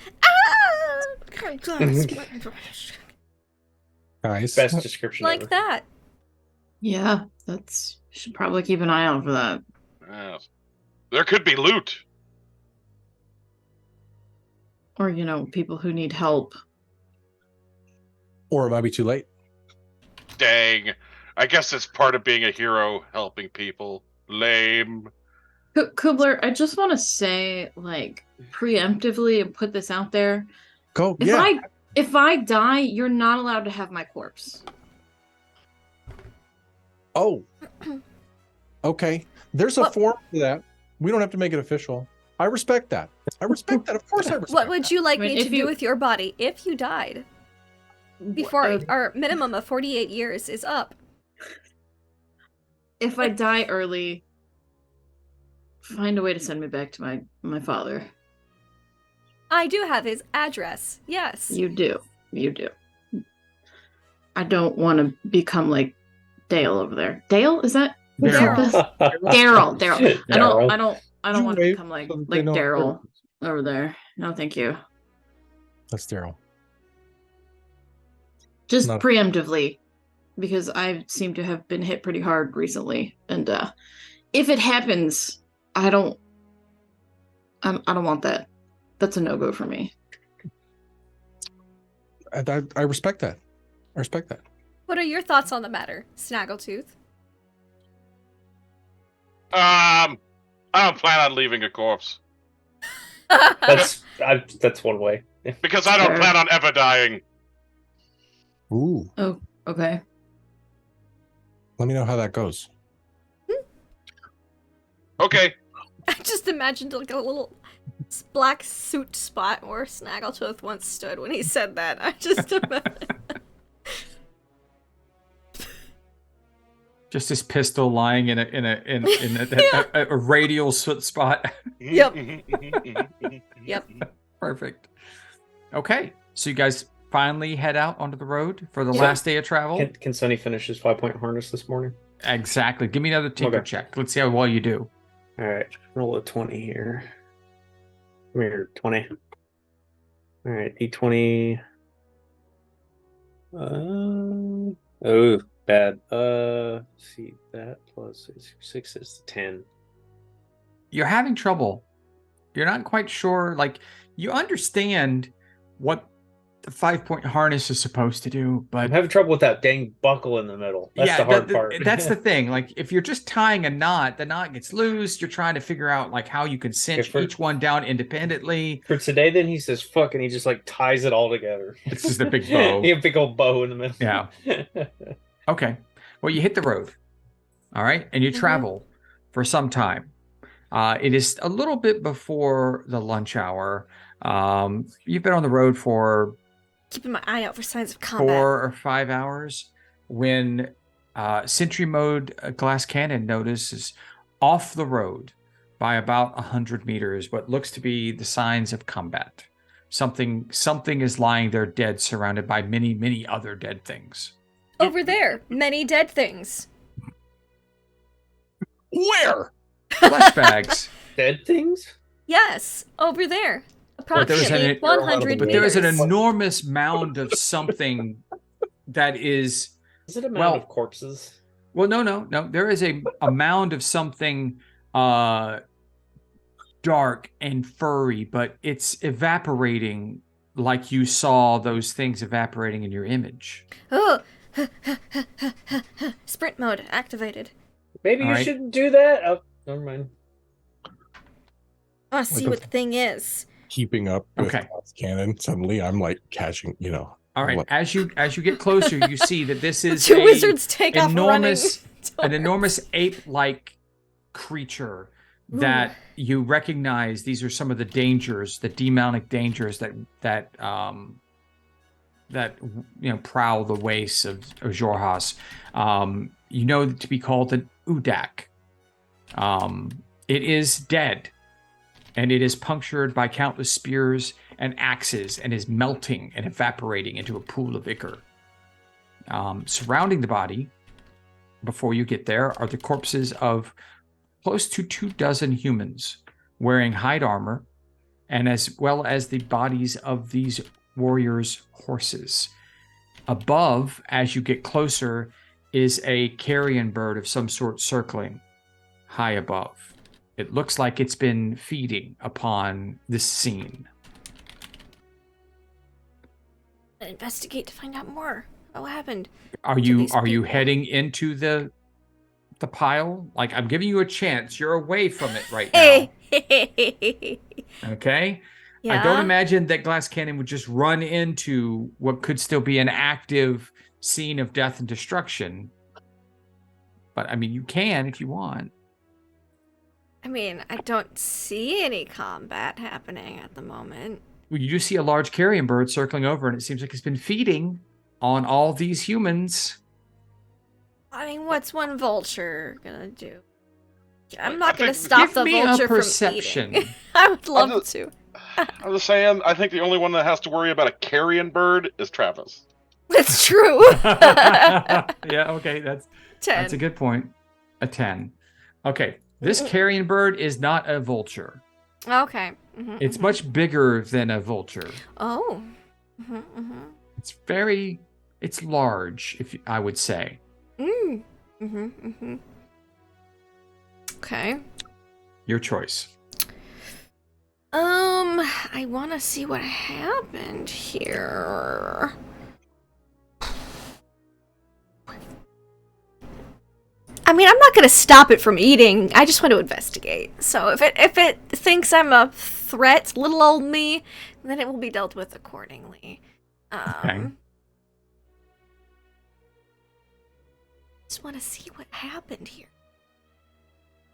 Nice. Best description like ever. that. Yeah, should probably keep an eye out for that. There could be loot. Or, people who need help. Or it might be too late. Dang. I guess it's part of being a hero, helping people. Lame. Kubler, I just want to say, preemptively and put this out there. Go. If I die, you're not allowed to have my corpse. Oh. Okay. There's a form for that. We don't have to make it official. I respect that. Of course I respect What would you like I mean, me to if do you- with your body if you died? Before our minimum of 48 years is up. If I die early, find a way to send me back to my father. I do have his address, yes. You do. I don't want to become like Dale over there. Dale, is that Daryl. Daryl? Daryl. I don't want to wait become like so that they know- Daryl over there. No, thank you. That's Daryl. Just Not- preemptively, because I seem to have been hit pretty hard recently, and if it happens, I don't want that. That's a no-go for me. I respect that. What are your thoughts on the matter, Snaggletooth? I don't plan on leaving a corpse. That's one way. Because I don't Fair. plan on ever dying. Ooh. Oh, okay. Let me know how that goes. Okay. I just imagined like a little black suit spot where Snaggletooth once stood when he said that. I just imagined. Just this pistol lying in a radial soot spot. Yep. Yep. Perfect. Okay, so you guys finally head out onto the road for the last day of travel. Can Sunny finish his 5-point harness this morning? Exactly. Give me another tinker Okay. check. Let's see how well you do. All right, roll a 20 here. Come here, 20. All right, D20. Oh, bad. See that plus 6 is 10. You're having trouble. You're not quite sure. Like, you understand what the 5-point harness is supposed to do, but I'm having trouble with that dang buckle in the middle. That's the hard part. That's the thing. Like, if you're just tying a knot, the knot gets loose. You're trying to figure out like how you can cinch each one down independently. For today, then he says "fuck" and he just like ties it all together. It's just a big bow. He has a big old bow in the middle. Yeah. Okay. Well, you hit the road. All right. And you travel for some time. It is a little bit before the lunch hour. You've been on the road for Keeping my eye out for signs of combat. 4 or 5 hours when Sentry Mode Glass Cannon notices off the road by about 100 meters what looks to be the signs of combat. Something is lying there dead, surrounded by many, many other dead things. Over there, many dead things. Where? Flesh bags. Dead things? Yes, over there. But there is Approximately 100 But there is an meters. enormous mound of something that is... Is it a mound Well- of corpses? Well, no. There is a mound of something dark and furry, but it's evaporating like you saw those things evaporating in your image. Oh, sprint mode activated. Maybe All you right. shouldn't do that. Oh, never mind. I want to see Like what the thing is. Keeping up with Okay. Glass Cannon. Suddenly, I'm like catching. All right, What? as you get closer, you see that this is Two a wizards take off enormous, running. an enormous ape-like creature that you recognize. These are some of the dangers, the demonic dangers that prowl the wastes of Jorhas. You know it to be called an Udak. It is dead, and it is punctured by countless spears and axes, and is melting and evaporating into a pool of ichor. Surrounding the body, before you get there, are the corpses of close to 24 humans wearing hide armor, and as well as the bodies of these warriors' horses. Above, as you get closer, is a carrion bird of some sort circling high above. It looks like it's been feeding upon this scene. Investigate to find out more. What happened? Are to you these people. heading into the pile? Like, I'm giving you a chance. You're away from it right now. Hey. Okay? Yeah. I don't imagine that Glass Cannon would just run into what could still be an active scene of death and destruction. But, I mean, you can if you want. I mean, I don't see any combat happening at the moment. Well, you do see a large carrion bird circling over, and it seems like it's been feeding on all these humans. I mean, what's one vulture gonna do? I'm not I gonna think- stop Give the me a vulture perception. from eating. I would love just- to. I'm just saying, I think the only one that has to worry about a carrion bird is Travis. It's true. Yeah, okay, that's 10. a good point. A 10. Okay, this carrion bird is not a vulture. Okay. It's much bigger than a vulture. Oh. It's large, if I would say. Okay. Your choice. I want to see what happened here. I mean, I'm not going to stop it from eating. I just want to investigate. So if it thinks I'm a threat, little old me, then it will be dealt with accordingly. Okay. Just want to see what happened here.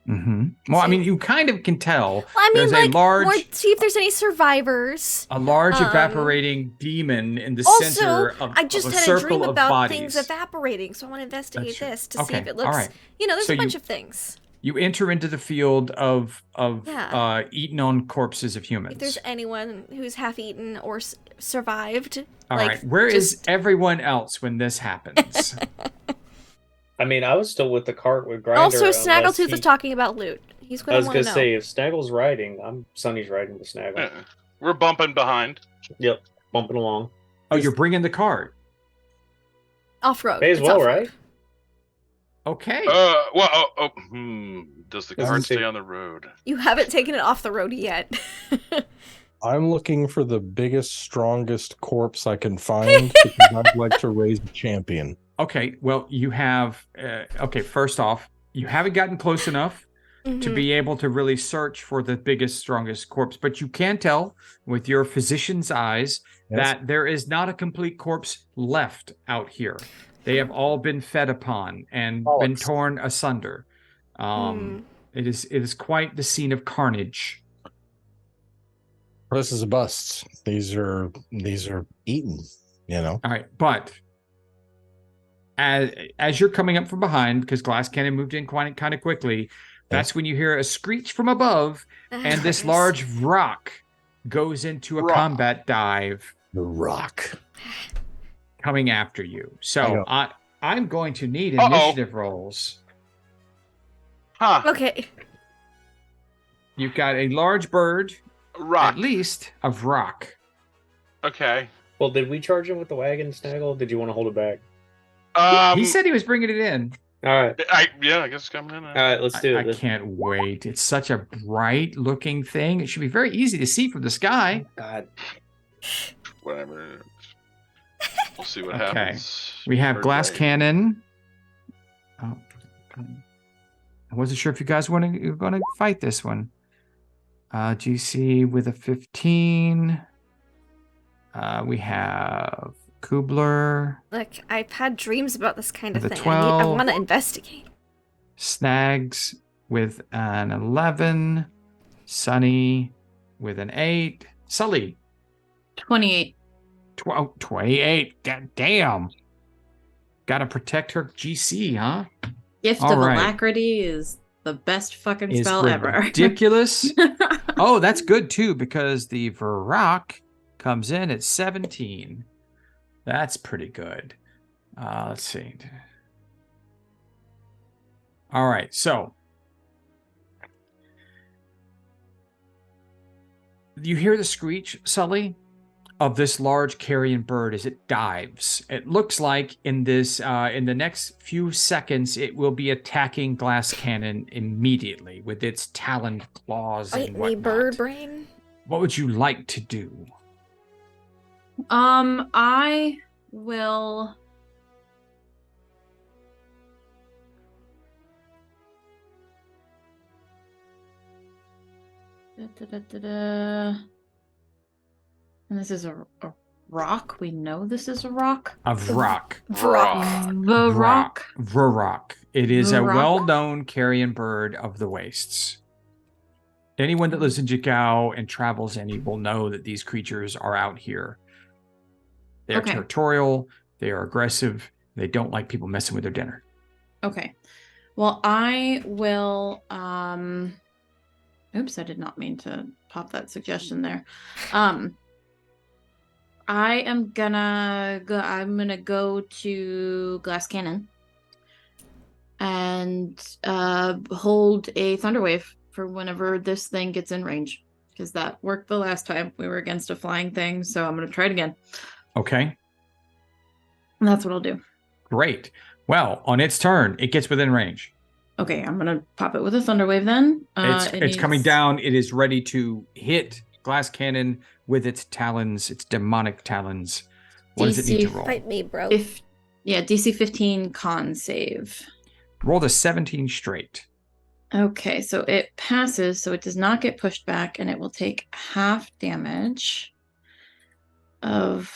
Well, I mean, you kind of can tell. Well, I mean, there's like, a large, see if there's any survivors. evaporating demon in the Also, center of, I just of a had a circle dream of about bodies. things evaporating, so I want to investigate That's true. this to see Okay, if it looks. all right. There's So a bunch of things. You enter into the field of Yeah. eaten on corpses of humans. If there's anyone who's half-eaten or survived. All like, right, where is just- everyone else when this happens? I mean, I was still with the cart with Grinder. Also, unless Snaggletooth he- was talking about loot. He's I going was to gonna want to know. say if Snaggle's riding, Sonny's riding the Snaggle. Yeah. We're bumping behind. Yep, bumping along. Oh, you're bringing the cart. Off-road. May as It's well, off-road. right? Okay. Does the Doesn't cart say- stay on the road? You haven't taken it off the road yet. I'm looking for the biggest, strongest corpse I can find because I'd like to raise a champion. Okay. Well, you have. First off, you haven't gotten close enough to be able to really search for the biggest, strongest corpse, but you can tell with your physician's eyes that there is not a complete corpse left out here. They have all been fed upon and been torn asunder. It is quite the scene of carnage. This is a bust. These are eaten, All right, but as you're coming up from behind, because Glass Cannon moved in kind of quickly, that's when you hear a screech from above, and this large rock goes into a combat dive. The rock coming after you. So I'm going to need Uh-oh. initiative rolls. Huh. Okay. You've got a large bird, Rock. at least, of rock. Okay. Well, did we charge him with the wagon, Snaggle? Did you want to hold it back? He said he was bringing it in. All right. I guess it's coming in. All right, let's do I it. can't wait. It's such a bright looking thing. It should be very easy to see from the sky. God. Whatever. We'll see what Okay. happens. We have Bird glass right. cannon. Oh, I wasn't sure if you guys were going to fight this one. GC with a 15. We have Kubler. Look, I've had dreams about this kind of With a thing. 12. I want to investigate. Snags with an 11. Sunny with an 8. Sully. 28. 28. God damn. Gotta protect her GC, huh? Gift All of right. Alacrity is the best fucking Is spell ever. ridiculous. Oh, that's good too, because the Varrock comes in at 17. That's pretty good. Let's see. All right, so you hear the screech, Sully, of this large carrion bird as it dives. It looks like in the next few seconds, it will be attacking glass cannon immediately with its taloned claws Bite and me, whatnot. bird brain. What would you like to do? I will. Da-da-da-da-da. And this is a rock. We know this is a rock. A Varrock. The rock. Varrock. It is a Varrock? well-known carrion bird of the wastes. Anyone that lives in Jakau and travels any will know that these creatures are out here. They're Okay. territorial. They are aggressive. They don't like people messing with their dinner. Okay. Well, I will. Oops, I did not mean to pop that suggestion there. I am gonna go. I'm gonna go to Glass Cannon and hold a Thunderwave for whenever this thing gets in range, because that worked the last time we were against a flying thing. So I'm gonna try it again. Okay, And that's what I'll do. great. Well, on its turn, it gets within range. Okay, I'm gonna pop it with a Thunderwave then. It's coming down. It is ready to hit Glass Cannon with its talons, its demonic talons. What does it need to DC roll? Bite me, bro. DC 15 con save. Roll the 17 straight. Okay, so it passes, so it does not get pushed back, and it will take half damage of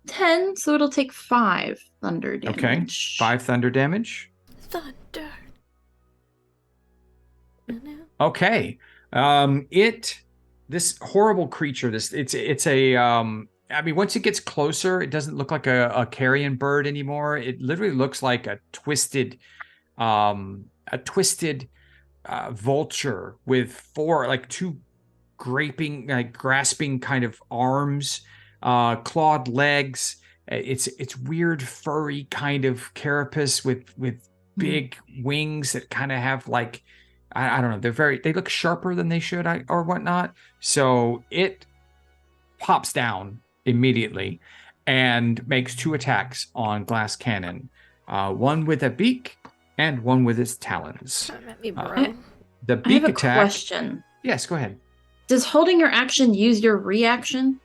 10. So it'll take 5 thunder damage. Okay, 5 thunder damage. Thunder. No. Okay. This horrible creature, it's a I mean, once it gets closer, it doesn't look like a carrion bird anymore. It literally looks like a twisted vulture with two grasping kind of arms, clawed legs. It's weird furry kind of carapace with big wings that kind of have I don't know. They look sharper than they should or whatnot. So it pops down immediately and makes 2 attacks on Glass Cannon. One with a beak and one with its talons. Come at me, bro. The I beak have a attack. question. Yes, go ahead. Does holding your action use your reaction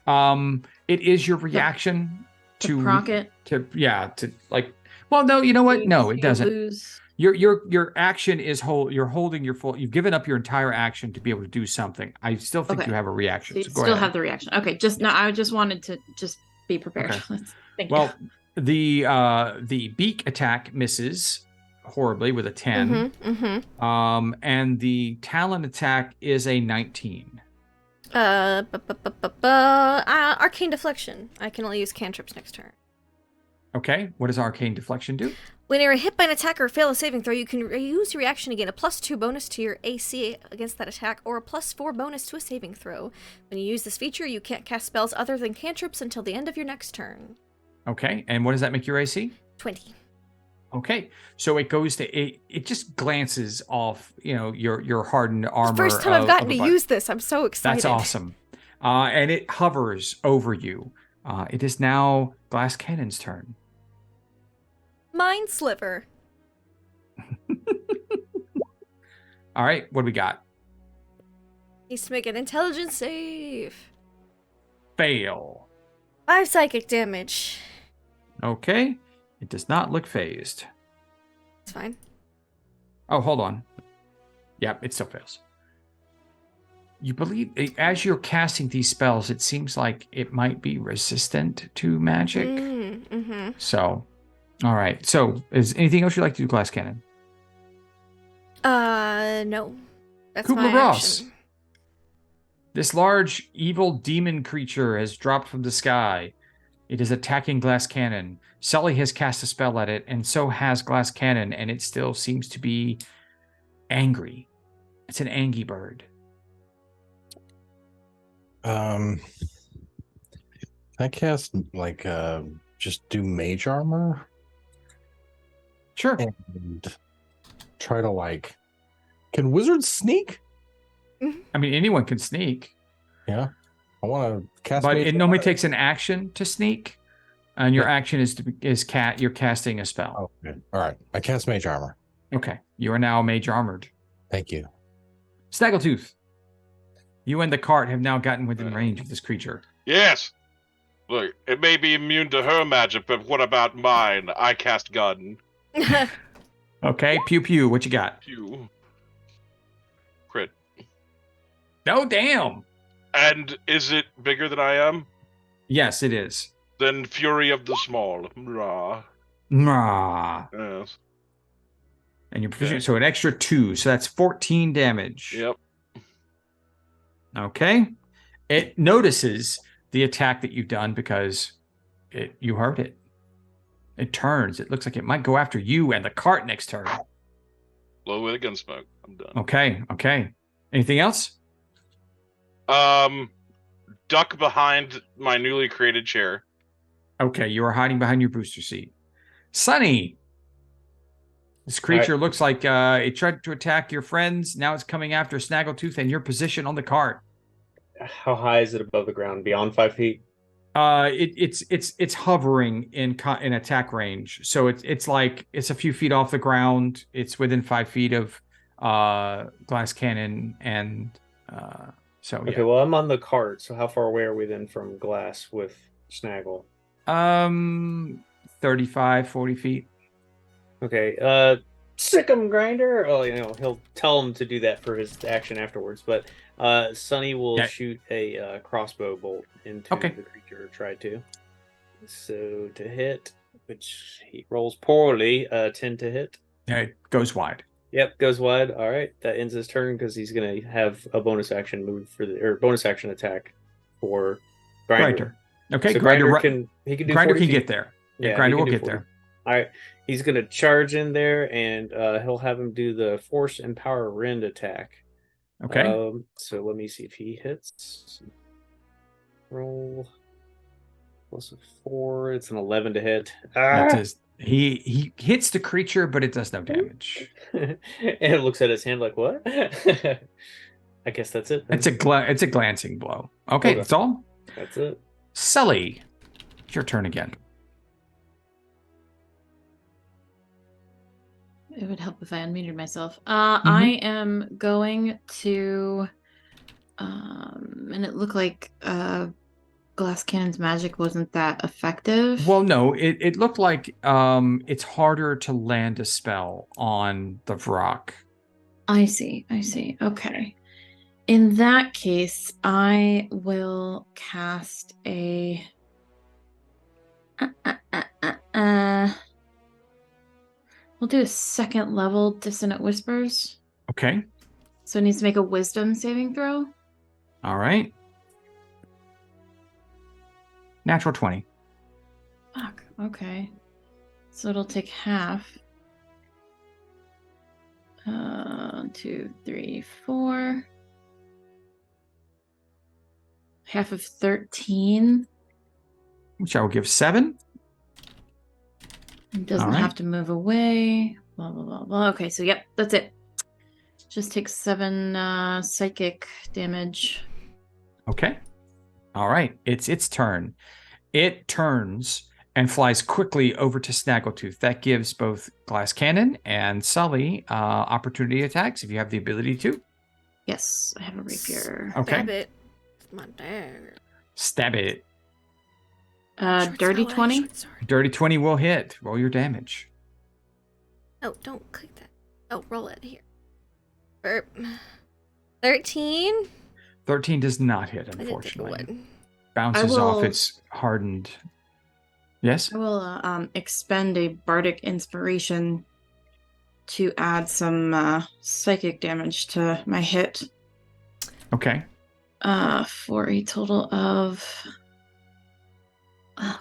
It is your reaction to proc it? Well, no, you know what? No, it You doesn't. lose. Your action is you're holding your full. You've given up your entire action to be able to do something. I still think Okay. you have a So reaction. you So go still ahead. have the reaction. Okay, I just wanted to just be prepared. Okay. Thank Well, the beak attack misses horribly with a 10. And the talon attack is a 19. Arcane Deflection. I can only use cantrips next turn. Okay, what does arcane deflection do? When you're hit by an attack or fail a saving throw, you can use your reaction to gain a +2 bonus to your AC against that attack, or a +4 bonus to a saving throw. When you use this feature, you can't cast spells other than cantrips until the end of your next turn. Okay, and what does that make your AC? 20. Okay, so it goes to it just glances off, your hardened armor. The first time I've gotten to of a- use this, I'm so excited. That's awesome. And it hovers over you. It is now Glass Cannon's turn. Mind Sliver. All right, what do we got? Needs to make an intelligence save. Fail. 5 psychic damage. Okay. It does not look phased. It's fine. Oh, hold on. Yep, it still fails. You believe, as you're casting these spells, it seems like it might be resistant to magic. Mm-hmm. So, all right. So, is anything else you'd like to do, Glass Cannon? No. That's Kubler my Ross. action. This large, evil demon creature has dropped from the sky. It is attacking Glass Cannon. Sully has cast a spell at it, and so has Glass Cannon, and it still seems to be angry. It's an angry bird. I cast just do mage armor Sure. and try to can wizards sneak? I mean, anyone can sneak, Yeah, I want to cast. but mage it normally armor. takes an action to sneak, and your Yeah. action you're casting a spell. Oh, good. All right. I cast mage armor. Okay, you are now mage armored. Thank you. Snaggletooth, you and the cart have now gotten within range of this creature. Yes. Look, it may be immune to her magic, but what about mine? I cast gun. Okay, pew pew. What you got? Pew. Crit. No, damn. And is it bigger than I am? Yes, it is. Then Fury of the Small. Rah. Nah. Yes. And you're proficient, Okay. so an extra 2, so that's 14 damage. Yep. Okay. It notices the attack that you've done because you heard it. It turns. It looks like it might go after you and the cart next turn. Blow away the gun smoke. I'm done. Okay. Anything else? Duck behind my newly created chair. Okay, you are hiding behind your booster seat. Sunny. This creature looks like it tried to attack your friends. Now it's coming after Snaggletooth and your position on the cart. How high is it above the ground? Beyond 5 feet? It's hovering in attack range. So it's like it's a few feet off the ground. It's within 5 feet of Glass Cannon, and so yeah. Okay, well, I'm on the cart, so how far away are we then from Glass with Snaggle? 35, 40 feet. Okay, sick 'em grinder. Oh, he'll tell him to do that for his action afterwards. But Sonny will shoot a crossbow bolt into the creature, or try to. So to hit, which he rolls poorly, 10 to hit. It goes wide. Yep, goes wide. All right, that ends his turn because he's gonna have a bonus action move bonus action attack for Grinder. Okay, so Grinder can do Grinder 40 can feet. get there. Yeah, he Grinder can will do get 40. there. All right, he's gonna charge in there, and he'll have him do the Force and Power Rend attack. Okay. So let me see if he hits. Roll plus a 4. It's an 11 to hit. That's his. He hits the creature, but it does no damage. And it looks at his hand like, what? I guess that's it. It's a glancing blow. Okay, that's all. That's it. Sully, it's your turn again. It would help if I unmuted myself. I am going to, and it looked like Glass Cannon's magic wasn't that effective. Well, no, it looked like it's harder to land a spell on the Vrock. I see. Okay. In that case, I will cast a. We'll do a 2nd level Dissonant Whispers. Okay. So it needs to make a Wisdom saving throw. All right. Natural 20. Fuck. Okay. So it'll take half. 2, 3, 4. Half of 13. Which I will give 7. It doesn't All right. have to move away. Blah, blah, blah, blah. Okay, so yep, that's it. Just takes 7 psychic damage. Okay. All right. It's its turn. It turns and flies quickly over to Snaggletooth. That gives both Glass Cannon and Sully opportunity attacks if you have the ability to. Yes, I have a rapier. Okay. Stab it. Come on there. Stab it. Dirty 20. Dirty 20 will hit. Roll your damage. Oh, don't click that. Oh, roll it here. Burp. 13? 13 does not hit, I didn't think it unfortunately. would. Bounces I off will- its hardened. Yes? I will expend a bardic inspiration to add some psychic damage to my hit. Okay. For a total of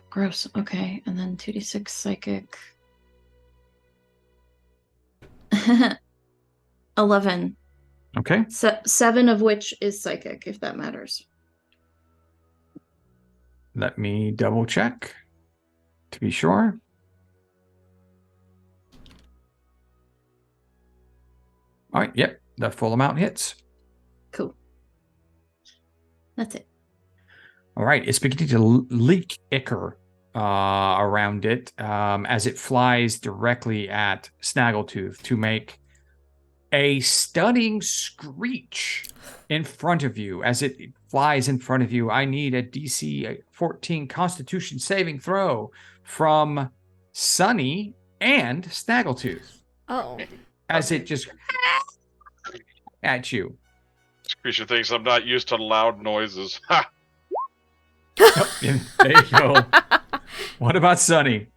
gross. Okay, and then 2d6 psychic. 11. Okay. 7 of which is psychic, if that matters. Let me double check to be sure. All right. Yep. The full amount hits. Cool. That's it. All right. It's beginning to leak ichor around it as it flies directly at Snaggletooth to make a stunning screech in front of you. As it flies in front of you, I need a DC 14 Constitution saving throw from Sunny and Snaggletooth Oh. as it just at you. This creature thinks I'm not used to loud noises. Ha! And there you go. What about Sunny?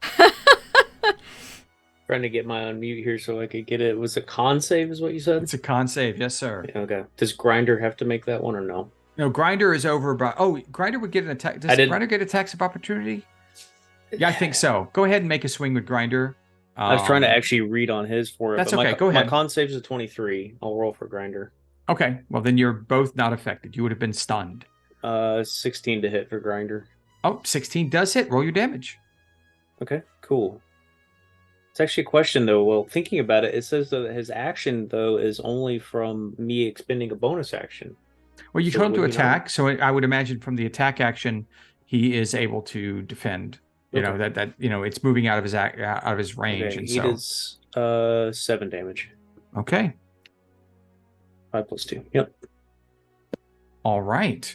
Trying to get my unmute here so I could get it. Was it con save is what you said? It's a con save, yes, sir. Yeah, okay. Does Grinder have to make that one or no? No, Grinder is over by. Oh, Grinder would get an attack. Does Grinder get attacks of opportunity? Yeah, I think so. Go ahead and make a swing with Grinder. I was trying to actually read on his for it. That's but okay. My, Go ahead. My con save's a 23. I'll roll for Grinder. Okay, well then you're both not affected. You would have been stunned. 16 to hit for Grinder. Oh, 16 does hit. Roll your damage. Okay, cool. It's actually a question though. Well, thinking about it, it says that his action though is only from me expending a bonus action. Well, you So told him to would he not- attack, so I would imagine from the attack action, he is able to defend. You know Okay. that it's moving out of his range, Okay, and he so does 7 damage. okay, 5 plus 2. Yep. all right.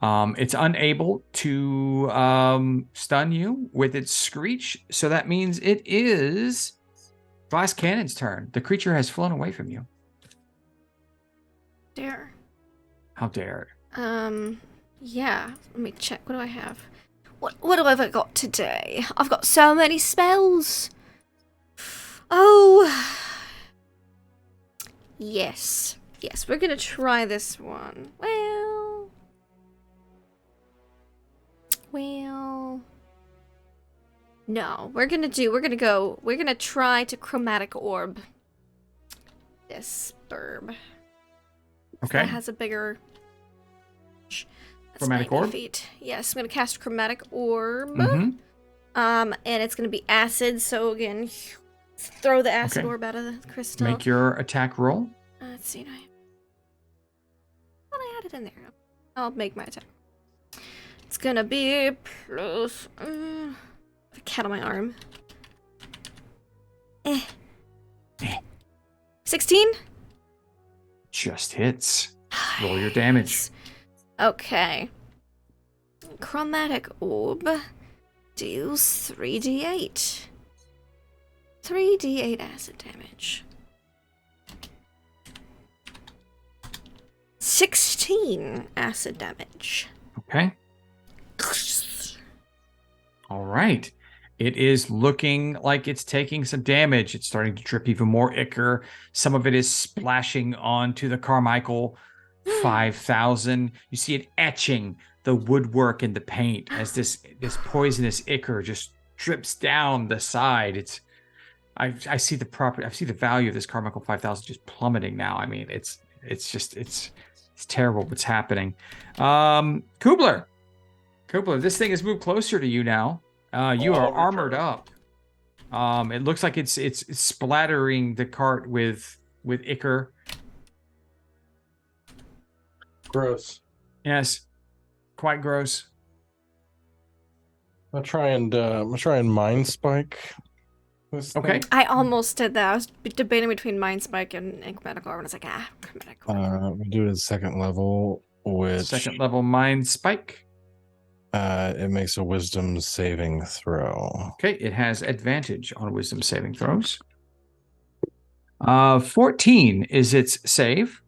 It's unable to stun you with its screech, so that means it is Glass Cannon's turn. The creature has flown away from you. Dare. How dare! Yeah. Let me check. What do I have? What have I got today? I've got so many spells. Oh. Yes. Yes, we're gonna try this one. Well. No, we're gonna try to chromatic orb this burb. Okay, That has a bigger. That's Chromatic 90 orb? feet. Yes, I'm gonna cast chromatic orb. Mhm. And it's gonna be acid. So again, throw the acid Okay. orb out of the crystal. Make your attack roll. Let's see. I thought I had it in there. I'll make my attack. It's gonna be plus. The cat on my arm. 16. Just hits. Roll your damage. Okay. Chromatic orb deals 3d8. 3d8 acid damage. 16 acid damage. Okay. All right. It is looking like it's taking some damage. It's starting to drip even more ichor. Some of it is splashing onto the Carmichael 5000. You see it etching the woodwork and the paint as this poisonous ichor just drips down the side. I see the value of this Carmichael 5000 just plummeting now. I mean, it's terrible what's happening. Kubler, this thing has moved closer to you now. You are armored up. It looks like it's splattering the cart with ichor. Gross. Yes, quite gross. I'm gonna try and mind spike this Okay. thing. I almost did that. I was debating between Mind Spike and Chromatic Orb, and I was like, Chromatic Orb. We do it at second level, which Second level mind spike. it makes a wisdom saving throw. Okay, it has advantage on wisdom saving throws. 14 is its save.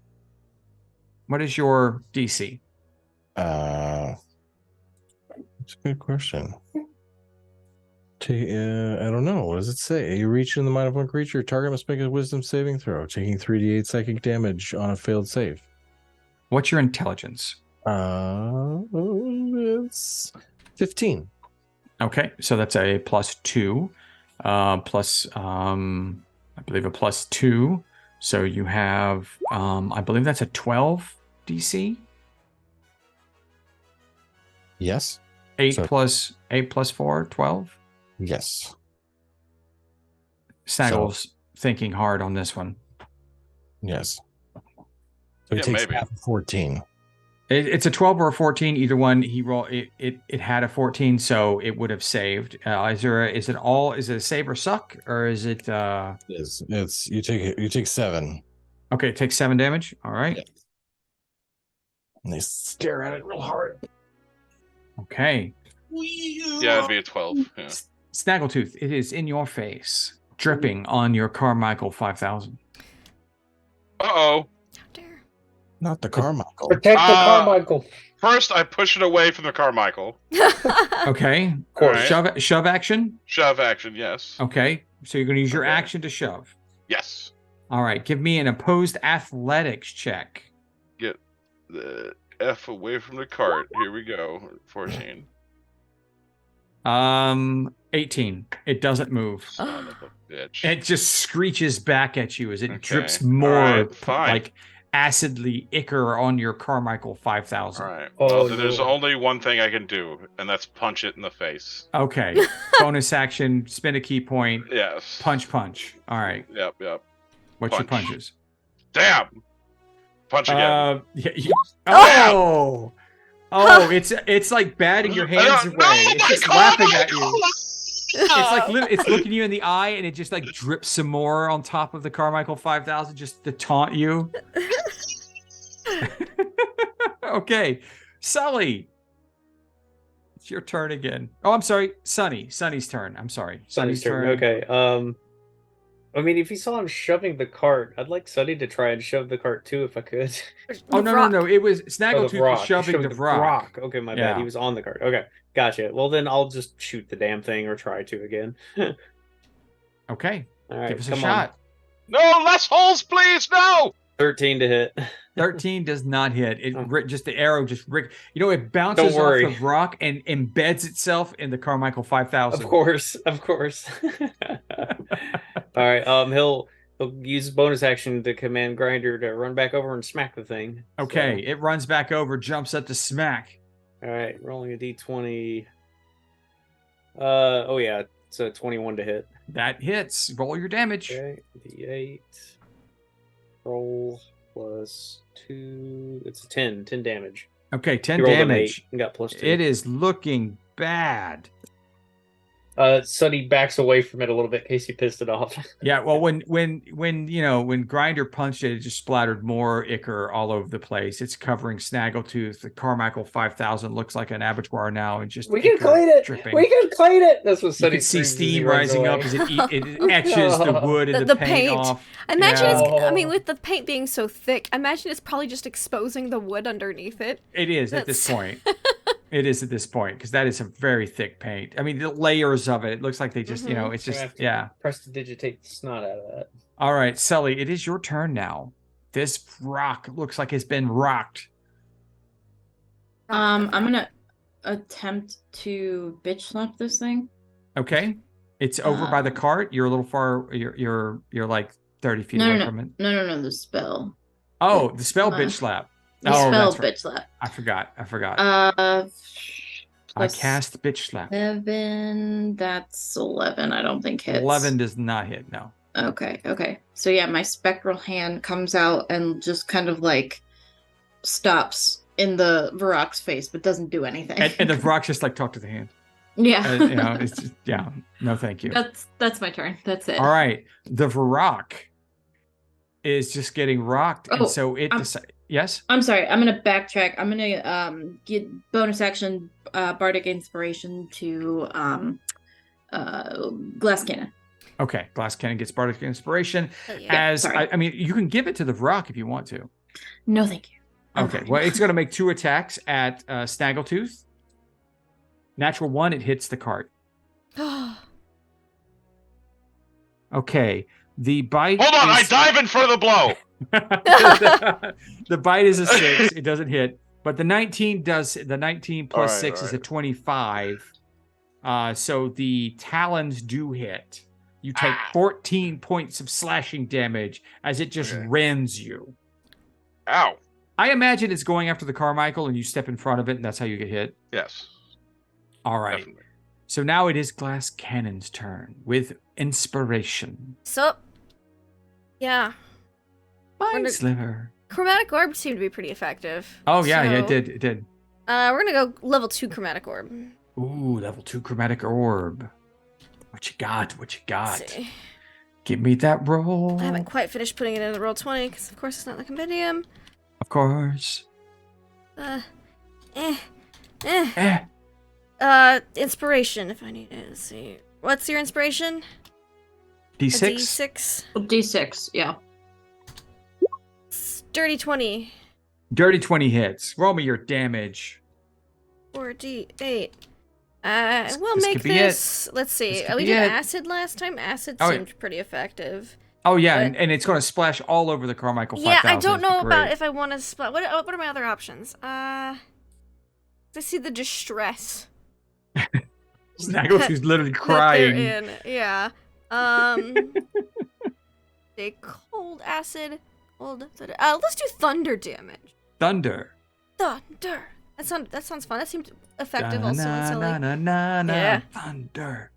What is your DC? That's a good question. I don't know. What does it say? You reach in the mind of one creature. Your target must make a wisdom saving throw, taking 3d8 psychic damage on a failed save. What's your intelligence? It's 15. Okay, so that's a +2. Plus, I believe a +2. So you have, I believe that's a 12 DC. Yes. 8 So- plus 4, 12. Yes. Snaggle's thinking hard on this one. Yes. So he Yeah, takes maybe. half of 14. It's a 12 or a 14. Either one. He rolled it had a 14, so it would have saved. Is it a save or suck, or is it It's you take 7. okay, it takes 7 damage. All right. Yeah. And they stare at it real hard. Okay. Yeah, it'd be a 12. Yeah. Snaggletooth, it is in your face, dripping on your Carmichael 5000. Uh-oh. How dare. Not the Carmichael. Protect the Carmichael. First, I push it away from the Carmichael. Okay. Of course. Alright. Shove action. Shove action, yes. Okay. So you're going to use your Okay. action to shove. Yes. All right. Give me an opposed athletics check. Get the F away from the cart. Here we go. 14. 18. It doesn't move. Son of a bitch. It just screeches back at you as it Okay. drips more Alright, fine. like acidly ichor on your Carmichael 5000. All right. Oh, Well, then there's no. only one thing I can do, and that's punch it in the face. Okay. Bonus action, spend a key point, Yes. punch. All right. Yep. What's your Punch. punches? Damn. Punch again. Oh, it's like batting your hands away. It's just laughing at you. It's looking you in the eye, and it just like drips some more on top of the Carmichael 5000 just to taunt you. Okay, Sully, it's your turn again. Oh, I'm sorry, Sunny's turn. I'm sorry, Sunny's turn. Okay. I mean, if you saw him shoving the cart, I'd like Sunny to try and shove the cart too, if I could. Oh no! It was Oh, the Snaggletooth rock. was shoving the rock. Okay, my Yeah. bad. He was on the cart. Okay, gotcha. Well, then I'll just shoot the damn thing or try to again. Okay, All right, give us a come shot. No, less holes, please. No. 13 to hit. 13 does not hit. It Oh. just the arrow just it bounces Don't off worry. the rock and embeds itself in the Carmichael 5000. Of course. All right. He'll use his bonus action to command Grinder to run back over and smack the thing. Okay, it runs back over, jumps up to smack. So, all right, rolling a d20. Oh yeah, it's a 21 to hit. That hits. Roll your damage. Okay, d8. Roll plus 2. It's a 10 damage. Okay, 10 He rolled an damage. 8 and got plus 2. It is looking bad. Sunny backs away from it a little bit in case he pissed it off. Yeah, well, when Grinder punched it, it just splattered more ichor all over the place. It's covering Snaggletooth. The Carmichael 5000 looks like an abattoir now, and just We can ichor clean it. dripping. We can clean it. That's what You Sunny can see screams as he steam runs rising up away. as it etches the wood and The the paint paint. off. I imagine Yeah. I mean, with the paint being so thick, I imagine it's probably just exposing the wood underneath it. It is at this That's- point. It is at this point because that is a very thick paint. I mean, the layers of it. It looks like they just, Mhm. it's I just, have to yeah. Prestidigitate the snot out of that. All right, Sully, it is your turn now. This rock looks like it's been rocked. I'm gonna attempt to bitch slap this thing. Okay, it's over by the Um, cart. You're a little far. You're like 30 feet No, away no, from it. No, the spell. Oh, the spell Uh, bitch slap. The Oh, spell that's right. bitch slap. I forgot. I I cast bitch slap. 7. That's 11. I don't think hits. 11 does not hit. No. Okay. So yeah, my spectral hand comes out and just kind of like stops in the Varrock's face, but doesn't do anything. And the rock's just like talk to the hand. Yeah. You know, it's just, yeah. No, thank you. That's my turn. That's it. All right. The Varrock is just getting rocked, and Oh, so it yes. I'm sorry. I'm gonna backtrack. I'm gonna get bonus action bardic inspiration to glass cannon. Okay, glass cannon gets bardic inspiration. Yeah. I mean, you can give it to the Varrock if you want to. No, thank you. Okay, well, it's going to make 2 attacks at Snaggletooth. Natural 1, it hits the cart. Okay, the bite. Hold on, I dive in for the blow. The bite is a 6. It doesn't hit, but the 19 does. The 19 plus 6 is a 25. So the talons do hit. You take 14 points of slashing damage as it just rends you. Ow. I imagine it's going after the Carmichael, and you step in front of it, and that's how you get hit. Yes. All right. Definitely. So now it is Glass Cannon's turn with inspiration. So, yeah. Mind Sliver. Chromatic Orb seemed to be pretty effective. Oh, yeah, So, yeah, it did. It did. We're gonna go level 2 Chromatic Orb. Ooh, level 2 Chromatic Orb. What you got? What you got? Let's see. Give me that roll. I haven't quite finished putting it in the roll 20 because, of course, it's not in the compendium. Of course. Inspiration, if I need it. Let's see. What's your inspiration? D6? A D6. D6, yeah. Dirty 20. Dirty 20 hits. Roll me your damage. 4d8. This We'll could make be this. Let's see. This could We be did it. acid last time. Acid Oh, seemed pretty effective. Oh, yeah, But- and it's going to splash all over the Carmichael 5000. Yeah, I don't know It's about great. if I want to spot. What are my other options? I see the distress. Snaggletooth's literally that crying. they're in. Yeah. They cold acid. Let's do thunder damage. Thunder. Thunder. That sounds fun. That seemed effective also and silly. Yeah. Thunder.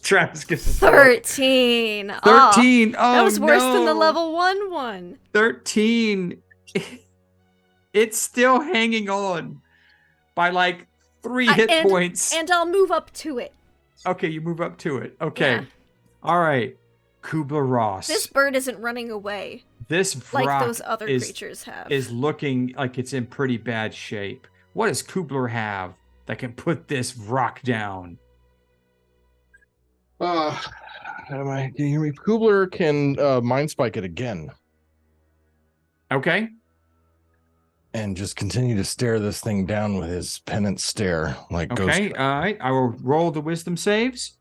Travis gets a 13. 13. Oh, that was worse than the no. level 1 one. 13. It's still hanging on by like 3 hit points. And I'll move up to it. Okay, you move up to it. Okay. Yeah. All right. Kubler-Ross. This bird isn't running away This like rock those other creatures have. is looking like it's in pretty bad shape. What does Kubler have that can put this rock down? Can you hear me? Kubler can mind spike it again Okay. and just continue to stare this thing down with his penance stare, like Okay. ghost. All right. I will roll the wisdom saves.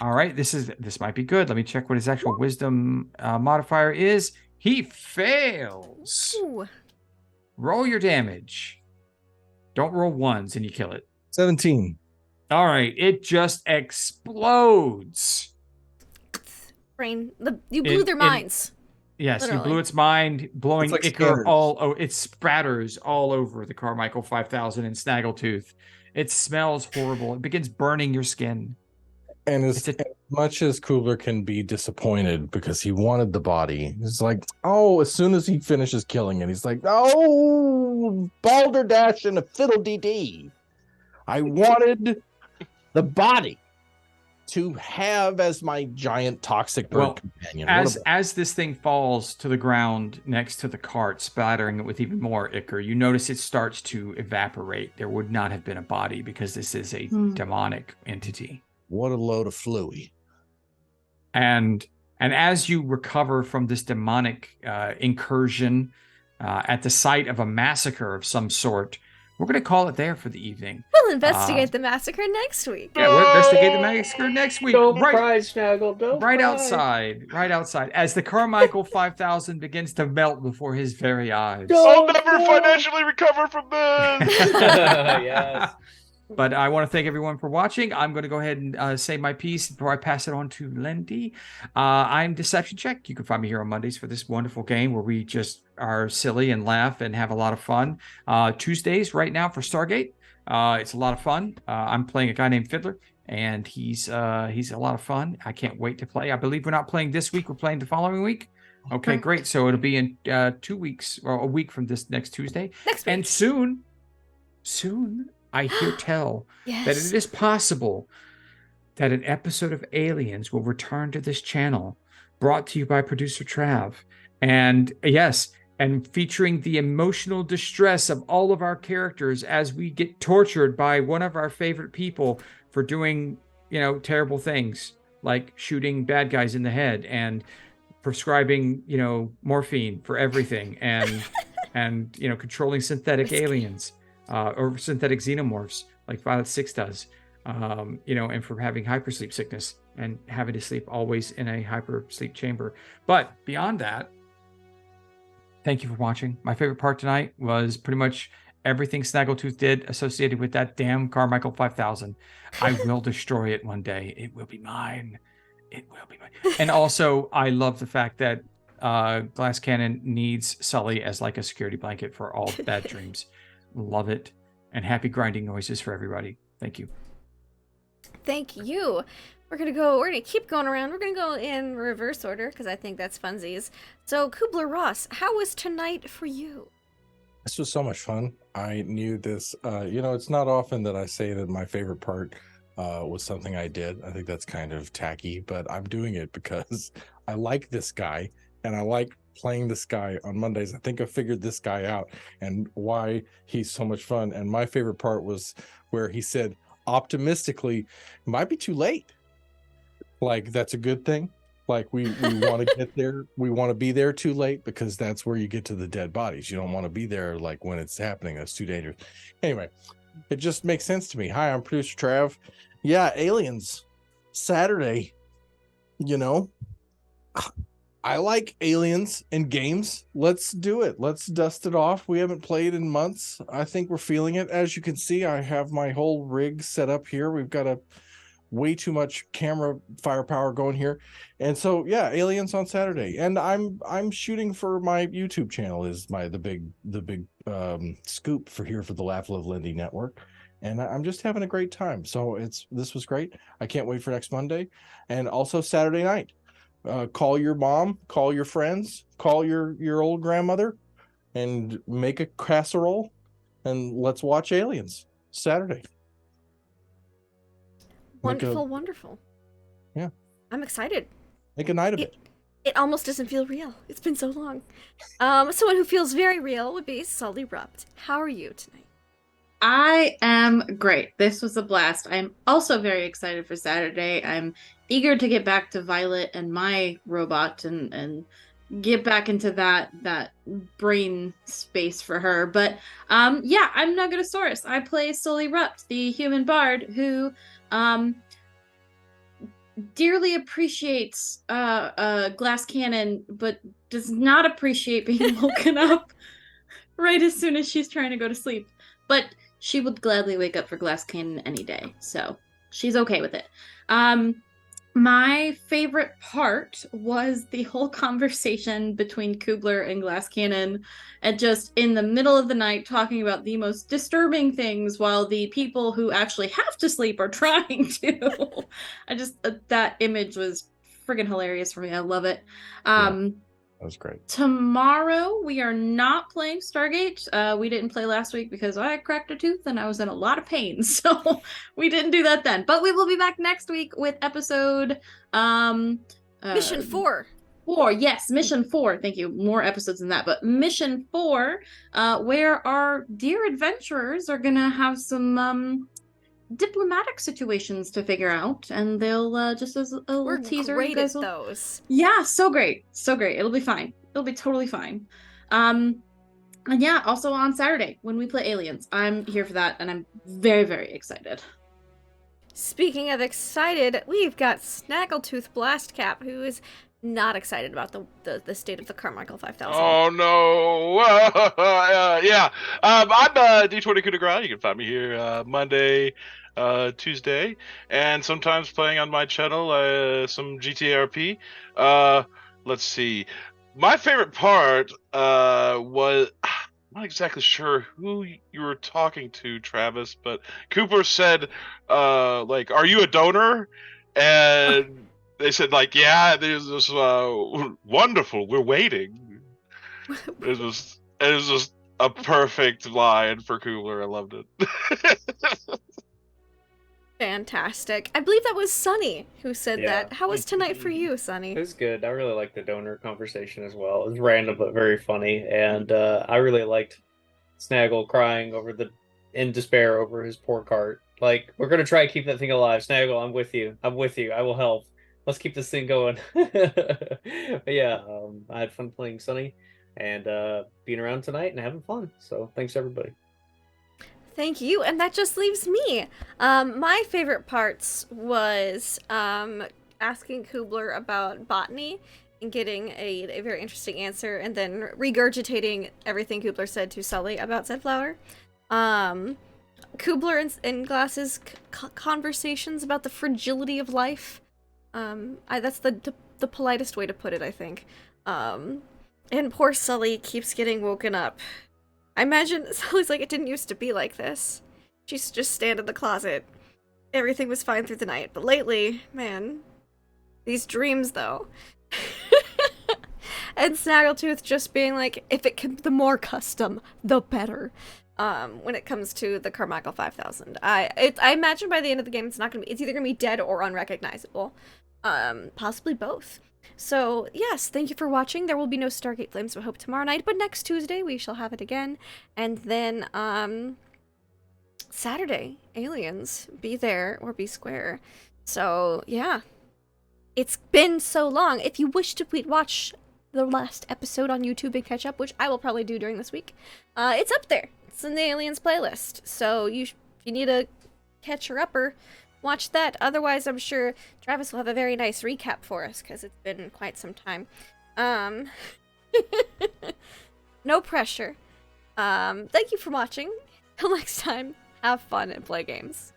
All right. This might be good. Let me check what his actual wisdom modifier is. He fails. Ooh. Roll your damage. Don't roll ones and you kill it. 17. All right. It just explodes. Brain. You blew their minds. Yes, you blew Literally. its mind, blowing It's like ichor scanners. it spatters all over the Carmichael 5000 and Snaggletooth. It smells horrible. It begins burning your skin. And It's as a- much as Kubler can be disappointed because he wanted the body, he's like, oh, as soon as he finishes killing it, he's like, oh, balderdash and a fiddle-dee-dee. I wanted the body to have as my giant toxic bird Well, companion. As this thing falls to the ground next to the cart, splattering it with even more ichor, you notice it starts to evaporate. There would not have been a body because this is a demonic entity. What a load of fluey. And as you recover from this demonic incursion at the site of a massacre of some sort, we're going to call it there for the evening. We'll investigate the massacre next week. Yeah, we'll investigate the massacre next week. Don't cry, Snaggle. Don't Right cry. outside, as the Carmichael 5000 begins to melt before his very eyes. I'll never financially recover from this. Yes. But I want to thank everyone for watching. I'm going to go ahead and say my piece before I pass it on to Lindy. I'm Deception Check. You can find me here on Mondays for this wonderful game where we just are silly and laugh and have a lot of fun. Tuesdays right now for Stargate. It's a lot of fun. I'm playing a guy named Fiddler, and he's a lot of fun. I can't wait to play. I believe we're not playing this week. We're playing the following week. Okay, great. So it'll be in 2 weeks or a week from this next Tuesday. Next week. And soon, I hear tell that Yes. it is possible that an episode of Aliens will return to this channel, brought to you by producer Trav. And yes, and featuring the emotional distress of all of our characters as we get tortured by one of our favorite people for doing, terrible things like shooting bad guys in the head and prescribing, morphine for everything and controlling synthetic Risky. aliens or synthetic xenomorphs like Violet 6 does. And for having hypersleep sickness and having to sleep always in a hypersleep chamber. But beyond that, thank you for watching. My favorite part tonight was pretty much everything Snaggletooth did associated with that damn Carmichael 5000. I will destroy it one day. It will be mine. It will be mine. And also, I love the fact that Glass Cannon needs Sully as like a security blanket for all bad dreams. Love it. And happy grinding noises for everybody. Thank you. Thank you. We're gonna keep going around. We're gonna go in reverse order because I think that's funsies. So Kubler-Ross, how was tonight for you? This was so much fun. I knew this. It's not often that I say that my favorite part was something I did. I think that's kind of tacky, but I'm doing it because I like this guy and I like playing this guy on Mondays. I think I figured this guy out and why he's so much fun. And my favorite part was where he said, optimistically, it might be too late. Like, that's a good thing. Like, we want to get there. We want to be there too late because that's where you get to the dead bodies. You don't want to be there like when it's happening. That's too dangerous. Anyway, it just makes sense to me. Hi, I'm producer Trav. Yeah, Aliens Saturday. I like Aliens in games. Let's do it. Let's dust it off. We haven't played in months. I think we're feeling it. As you can see, I have my whole rig set up here. We've got way too much camera firepower going here. And so, yeah, Aliens on Saturday. And I'm shooting for my YouTube channel is the big scoop for the Laugh Love Lindy network. And I'm just having a great time. So this was great. I can't wait for next Monday. And also Saturday night. Call your mom, call your friends, call your old grandmother, and make a casserole, and let's watch Aliens Saturday. Wonderful. Yeah. I'm excited. Make a night of it. It almost doesn't feel real. It's been so long. Someone who feels very real would be Sully Rupt. How are you tonight? I am great. This was a blast. I'm also very excited for Saturday. I'm eager to get back to Violet and my robot and get back into that brain space for her. But yeah, I'm Nugatosaurus. I play Sully Rupt, the human bard who dearly appreciates Glass Cannon, but does not appreciate being woken up right as soon as she's trying to go to sleep. But she would gladly wake up for Glass Cannon any day, so she's okay with it. My favorite part was the whole conversation between Kubler and Glass Cannon, and just in the middle of the night talking about the most disturbing things while the people who actually have to sleep are trying to. That image was friggin' hilarious for me. I love it. That was great. Tomorrow, we are not playing Stargate. We didn't play last week because I cracked a tooth and I was in a lot of pain. So we didn't do that then. But we will be back next week with episode... Mission 4. 4, yes. Mission 4. Thank you. More episodes than that. But Mission 4, where our dear adventurers are going to have some... diplomatic situations to figure out, and they'll just as a little We're teaser. Great at those. Yeah, so great, it'll be fine. It'll be totally fine. And yeah, also on Saturday when we play Aliens, I'm here for that, and I'm very, very excited. Speaking of excited, we've got Snaggletooth Blastcap, who is not excited about the state of the Carmichael 5000. Oh no! Yeah, I'm D20 Coup de Grace. You can find me here Monday, Tuesday, and sometimes playing on my channel some GTA RP. Let's see. My favorite part was I'm not exactly sure who you were talking to, Travis, but Cooper said, like, "Are you a donor?" And they said, like, yeah, there's this wonderful. We're waiting. It was just a perfect line for Kubler. I loved it. Fantastic. I believe that was Sunny who said Yeah. that. How was tonight for you, Sunny? It was good. I really liked the donor conversation as well. It was random but very funny, and I really liked Snaggle crying in despair over his poor cart. Like, we're gonna try to keep that thing alive. Snaggle, I'm with you. I'm with you. I will help. Let's keep this thing going. But yeah, I had fun playing Sunny and being around tonight and having fun. So thanks everybody. Thank you, and that just leaves me. My favorite parts was asking Kubler about botany and getting a very interesting answer, and then regurgitating everything Kubler said to Sully about said flower. Kubler and Glass's conversations about the fragility of life. That's the politest way to put it, I think. And poor Sully keeps getting woken up. I imagine Sully's like, it didn't used to be like this. She used to just stand in the closet. Everything was fine through the night. But lately, man, these dreams, though. And Snaggletooth just being like, if it can, the more custom, the better. When it comes to the Carmichael 5000. I imagine by the end of the game, it's either gonna be dead or unrecognizable. Possibly both. So, yes, thank you for watching. There will be no Stargate Flames, I hope, tomorrow night, but next Tuesday we shall have it again. And then, Saturday, Aliens, be there or be square. So, yeah. It's been so long. If you wish to watch the last episode on YouTube and catch up, which I will probably do during this week, it's up there. It's in the Aliens playlist. So, if you need a catcher-upper, watch that. Otherwise, I'm sure Travis will have a very nice recap for us, because it's been quite some time. No pressure. Thank you for watching. Till next time, have fun and play games.